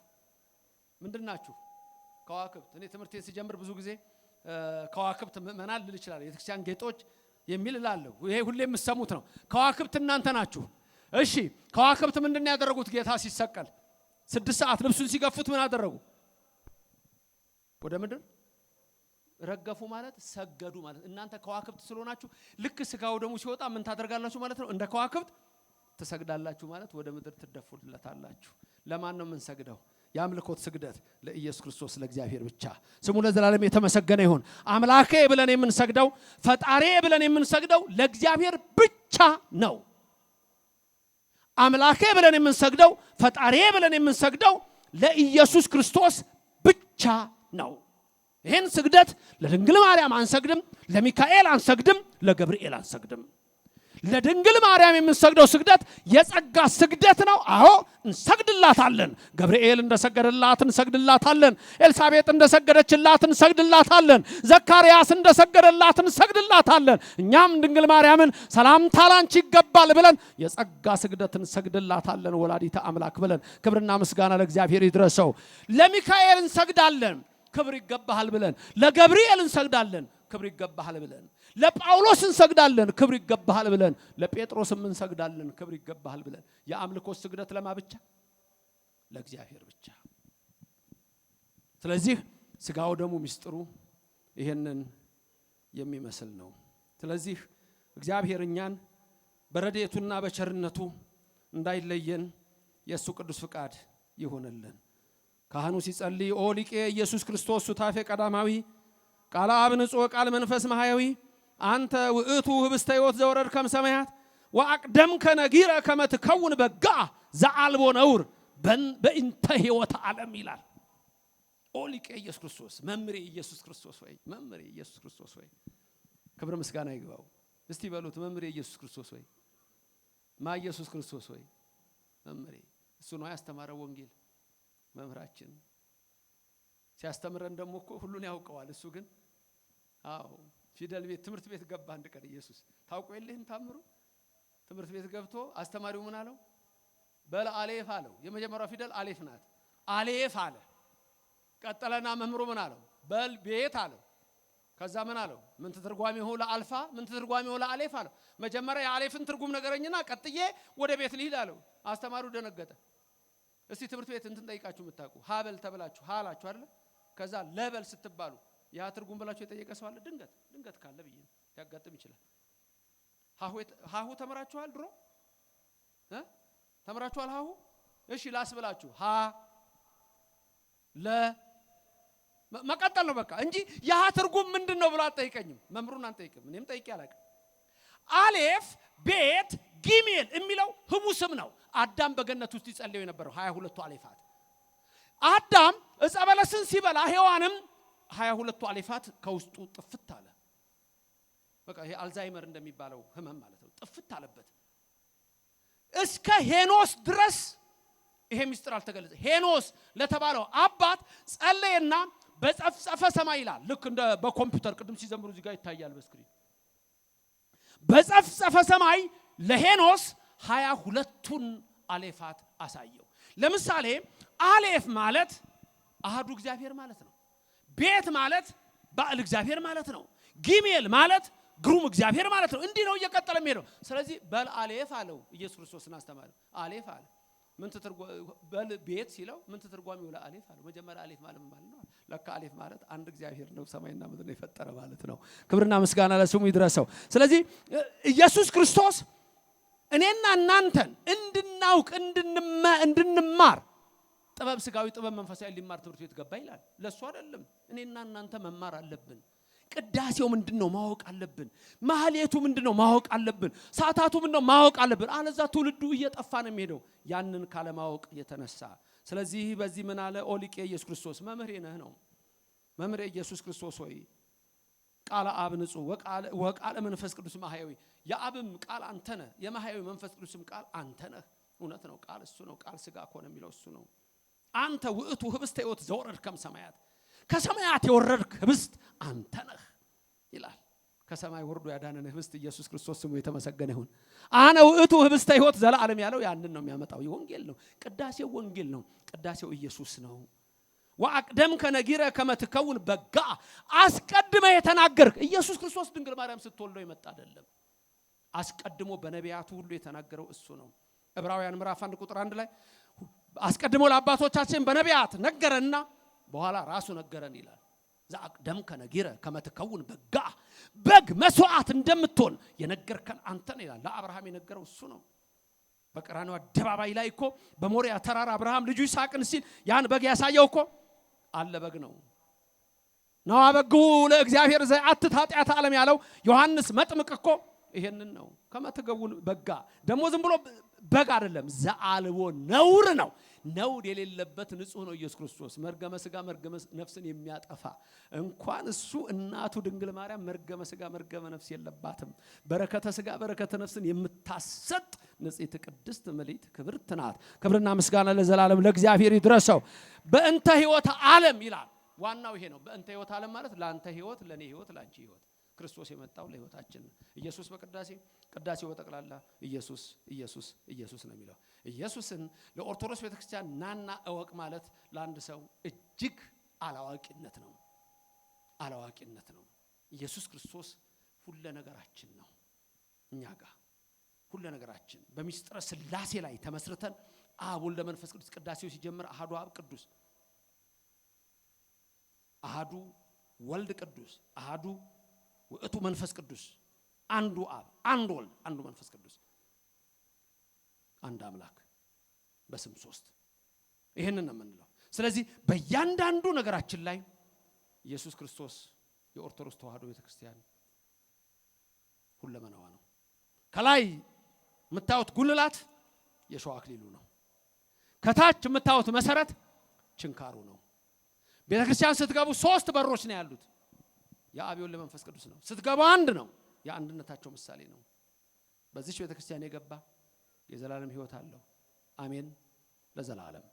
S1: ምንድናችሁ? ከዋክብት። እኔ ትምህርቴን ሲጀምር ብዙ ጊዜ ከዋክብት ምእመናን ልል ይችላል፣ የቤተክርስቲያን ጌጦች የሚል እላለሁ። ይሄ ሁሌ የምትሰሙት ነው። ከዋክብት እናንተ ናችሁ። እሺ ከዋክብት ምንድነው ያደረጉት? ጌታ ሲሰቀል 6 ሰዓት ልብሱን ሲገፉት ምን አደረጉ? ወደ ምድር ረገፉ ማለት ሰገዱ ማለት። እናንተ ከዋክብት ስለሆናችሁ ልክ ስጋው ደሙ ሲወጣ ምን ታደርጋላችሁ ማለት ነው? እንደ ከዋክብት ትሰግዳላችሁ ማለት ወደ ምድር ትደፉለታላችሁ። ለማን ነው የምንሰግደው? የአምልኮት ስግደት ለኢየሱስ ክርስቶስ ለእግዚአብሔር ብቻ ስሙ ለዘላለም የተመሰገነ ይሁን። አምላኬ ብለን የምንሰግደው ፈጣሪ ብለን የምንሰግደው ለእግዚአብሔር ብቻ ነው። አምላኬ ብለን የምንሰግደው ፈጣሪ ብለን የምንሰግደው ለኢየሱስ ክርስቶስ ብቻ ነው። ይሄን ስግደት ለድንግል ማርያም አንሰግድም፣ ለሚካኤል አንሰግድም፣ ለገብርኤል አንሰግድም። ለድንግል ማርያም የምንሰግደው ስግደት የጸጋ ስግደት ነው። አዎ እንሰግድላታለን። ገብርኤል እንደሰገደላት እንሰግድላታለን። ኤልሳቤጥ እንደሰገደችላት እንሰግድላታለን። ዘካርያስ እንደሰገደላት እንሰግድላታለን። እኛም ድንግል ማርያምን ሰላምታ ላንቺ ይገባል ብለን የጸጋ ስግደት እንሰግድላታለን። ወላዲተ አምላክ ብለን ክብርና ምስጋና ለእግዚአብሔር ይድረሰው። ለሚካኤል እንሰግዳለን፣ ክብር ይገባሃል ብለን። ለገብርኤል እንሰግዳለን፣ ክብር ይገባሃል ብለን። ለጳውሎስ እንሰግዳለን፣ ክብር ይገባሃል ብለን። ለጴጥሮስም እንሰግዳለን፣ ክብር ይገባሃል ብለን። የአምልኮ ስግደት ለማ ብቻ? ለእግዚአብሔር ብቻ። ስለዚህ ስጋው ደሙ ሚስጥሩ ይሄንን የሚመስል ነው። ስለዚህ እግዚአብሔር እኛን በረድኤቱና በቸርነቱ እንዳይለየን የእሱ ቅዱስ ፍቃድ ይሆንልን። ካህኑ ሲጸልይ ኦ ሊቄ ኢየሱስ ክርስቶስ ሱታፌ ቀዳማዊ ቃለ አብ ንጹሕ ቃል መንፈስ ማህያዊ አንተ ውእቱ ህብስተ ሕይወት ዘወረድ ከም ሰማያት ወአቅደምከ ነጊረ ከመ ትከውን በጋ ዘአልቦ ነውር በእንተ ሕይወት ዓለም ይላል። ኦ ሊቄ ኢየሱስ ክርስቶስ መምሬ ኢየሱስ ክርስቶስ ወይ መምሬ ኢየሱስ ክርስቶስ ወይ ክብር ምስጋና ይግባው። እስቲ በሉት መምሬ ኢየሱስ ክርስቶስ ወይ ማ ኢየሱስ ክርስቶስ ወይ መምሬ። እሱ ነው ያስተማረው ወንጌል መምህራችን ሲያስተምረን ደግሞ እኮ ሁሉን ያውቀዋል። እሱ ግን አዎ ፊደል ቤት ትምህርት ቤት ገባ አንድ ቀን ኢየሱስ ታውቁ የለህም ታምሩ ትምህርት ቤት ገብቶ አስተማሪው ምን አለው በል አሌፍ አለው የመጀመሪያው ፊደል አሌፍ ናት አሌፍ አለ ቀጠለና መምሩ ምን አለው በል ቤት አለው ከዛ ምን አለው ምን ተትርጓሜው ለአልፋ ምን ተትርጓሜው ለአሌፍ አለው መጀመሪያ የአሌፍን ትርጉም ነገረኝና ቀጥዬ ወደ ቤት ልሂድ አለው አስተማሪው ደነገጠ እስቲ ትምህርት ቤት እንትን ጠይቃችሁ መታቁ ሃበል ተብላችሁ ሃላችሁ አይደል ከዛ ለበል ስትባሉ ያ ትርጉም ብላችሁ የጠየቀ ሰው አለ ድንገት ካለ ብዬ ያጋጥም ይችላል ሃሁ ተመራችኋል ድሮ ተመራችኋል ሃሁ እሺ ላስብላችሁ ሃ ለ መቀጠል ነው በቃ እንጂ ያ ትርጉም ምንድነው ብሎ አጠይቀኝም መምሩን አንጠይቅም እኔም ጠይቄ አላውቅም አሌፍ ቤት ጊሜል የሚለው ህቡ ስም ነው አዳም በገነት ውስጥ ይጸልየው የነበረው 22ቱ አሌፋት አዳም ዕፀ በለስን ሲበላ ሔዋንም 22ቱ አሌፋት ከውስጡ ጥፍት አለ በቃ ይሄ አልዛይመር እንደሚባለው ህመም ማለት ነው ጥፍት አለበት እስከ ሄኖስ ድረስ ይሄ ሚስጥር አልተገለጸ ሄኖስ ለተባለው አባት ጸለየና በጸፍጸፈ ሰማይ ይላል ልክ እንደ በኮምፒውተር ቅድም ሲዘምሩ እዚህ ጋር ይታያል በስክሪን በጸፍጸፈ ሰማይ ለሄኖስ 22ቱን አሌፋት አሳየው ለምሳሌ አሌፍ ማለት አሃዱ እግዚአብሔር ማለት ነው ቤት ማለት ባል እግዚአብሔር ማለት ነው ጊሜል ማለት ግሩም እግዚአብሔር ማለት ነው እንዲህ ነው እየቀጠለ የሚሄደው ስለዚህ በል አሌፍ አለው ኢየሱስ ክርስቶስን አስተማረው አሌፍ አለ ምን በል ቤት ሲለው ምን ተትርጓሜው ለአሌፍ አለ መጀመሪያ አሌፍ ማለት ነው ለካ አሌፍ ማለት አንድ እግዚአብሔር ነው ሰማይና ምድርን የፈጠረ ማለት ነው ክብርና ምስጋና ለስሙ ይድረሰው ስለዚህ ኢየሱስ ክርስቶስ እኔና እናንተን እንድናውቅ እንድንማር ጥበብ ስጋዊ ጥበብ መንፈሳዊ ሊማር ትምህርት ቤት ገባ ይላል ለሱ አይደለም እኔና እናንተ መማር አለብን ቅዳሴው ምንድነው ማወቅ አለብን ማህሌቱ ምንድነው ማወቅ አለብን ሰዓታቱ ምንድነው ማወቅ አለብን አለዛ ትውልዱ እየጠፋ ነው የሚሄደው ያንን ካለ ማወቅ የተነሳ ስለዚህ በዚህ ምን አለ ኦሊቄ ኢየሱስ ክርስቶስ መምህሬ ነህ ነው መምህሬ ኢየሱስ ክርስቶስ ሆይ ቃል አብ ንጹህ ወቃል መንፈስ ቅዱስ ማህያዊ የአብም ቃል አንተ ነህ የማህያዊ መንፈስ ቅዱስም ቃል አንተ ነህ እውነት ነው ቃል እሱ ነው ቃል ስጋ ሆነ የሚለው እሱ ነው አንተ ውእቱ ህብስተ ሕይወት ዘወረድከም ሰማያት ከሰማያት የወረድክ ህብስት አንተ ነህ ይላል ከሰማይ ወርዶ ያዳነን ህብስት ኢየሱስ ክርስቶስ ስሙ የተመሰገነ ይሁን አነ ውእቱ ህብስተ ሕይወት ዘላለም ያለው ያንን ነው የሚያመጣው ወንጌል ነው ቅዳሴው ወንጌል ነው ቅዳሴው ኢየሱስ ነው ወአቅደም ከነጊረ ከመትከውን በጋ አስቀድመ የተናገርክ ኢየሱስ ክርስቶስ ድንግል ማርያም ስትወልደው የመጣ አይደለም አስቀድሞ በነቢያቱ ሁሉ የተናገረው እሱ ነው ዕብራውያን ምዕራፍ 1 ቁጥር 1 ላይ አስቀድሞ ለአባቶቻችን በነቢያት ነገረና በኋላ ራሱ ነገረን ይላል ዘአቅደም ከነጊረ ከመትከውን በጋ በግ መስዋዕት እንደምትሆን የነገርከን አንተ ነህ ይላል ለአብርሃም የነገረው እሱ ነው በቀራንዮ አደባባይ ላይ እኮ በሞሪያ ተራራ አብርሃም ልጁ ይስሐቅን ሲል ያን በግ ያሳየው እኮ አለ በግ ነው ነው በጉ ለእግዚአብሔር ዘአትት ኃጢአት ዓለም ያለው ዮሐንስ መጥምቅ እኮ ይሄንን ነው ከመትገቡን በጋ ደሞ ዝም ብሎ በግ አይደለም ዘአልቦ ነውር ነው ነውር የሌለበት ንጹህ ነው ኢየሱስ ክርስቶስ መርገመ ስጋ መርገመ ነፍስን የሚያጠፋ እንኳን እሱ እናቱ ድንግል ማርያም መርገመ ስጋ መርገመ ነፍስ የለባትም በረከተ ስጋ በረከተ ነፍስን የምታሰጥ ንጽሕት ቅድስት ምልዕት ክብርት ናት ክብርና ምስጋና ለዘላለም ለእግዚአብሔር ይድረሰው በእንተ ሕይወት ዓለም ይላል ዋናው ይሄ ነው በእንተ ሕይወት ዓለም ማለት ላንተ ሕይወት ለኔ ሕይወት ላንቺ ሕይወት ክርስቶስ የመጣው ለሕይወታችን ኢየሱስ በቅዳሴው በጠቅላላ ኢየሱስ ነው የሚለው ኢየሱስን ለኦርቶዶክስ ቤተክርስቲያን ናና እወቅ ማለት ለአንድ ሰው እጅግ አላዋቂነት ነው ኢየሱስ ክርስቶስ ሁሉ ነገራችን ነው እኛ ጋር ሁሉ ነገራችን በሚስጥረ ሥላሴ ላይ ተመስርተን አብ ወልድ መንፈስ ቅዱስ ቅዳሴው ሲጀምር አሐዱ አብ ቅዱስ አሐዱ ወልድ ቅዱስ አሐዱ ውእቱ መንፈስ ቅዱስ አንዱ አብ አንዱ ወልድ አንዱ መንፈስ ቅዱስ አንድ አምላክ በስም ሶስት ይሄንን ነው የምንለው ስለዚህ በእያንዳንዱ ነገራችን ላይ ኢየሱስ ክርስቶስ የኦርቶዶክስ ተዋሕዶ ቤተክርስቲያን ሁለመናዋ ነው ከላይ የምታዩት ጉልላት የሸዋ አክሊሉ ነው ከታች የምታዩት መሰረት ችንካሩ ነው ቤተክርስቲያን ስትገቡ 3 በሮች ነው ያሉት የአብ ወልድ መንፈስ ቅዱስ ነው ስትገቡ አንድ ነው የአንድነታቸው ምሳሌ ነው በዚህ ቤተክርስቲያን የገባ የዘላለም ሕይወት አለው አሜን ለዘላለም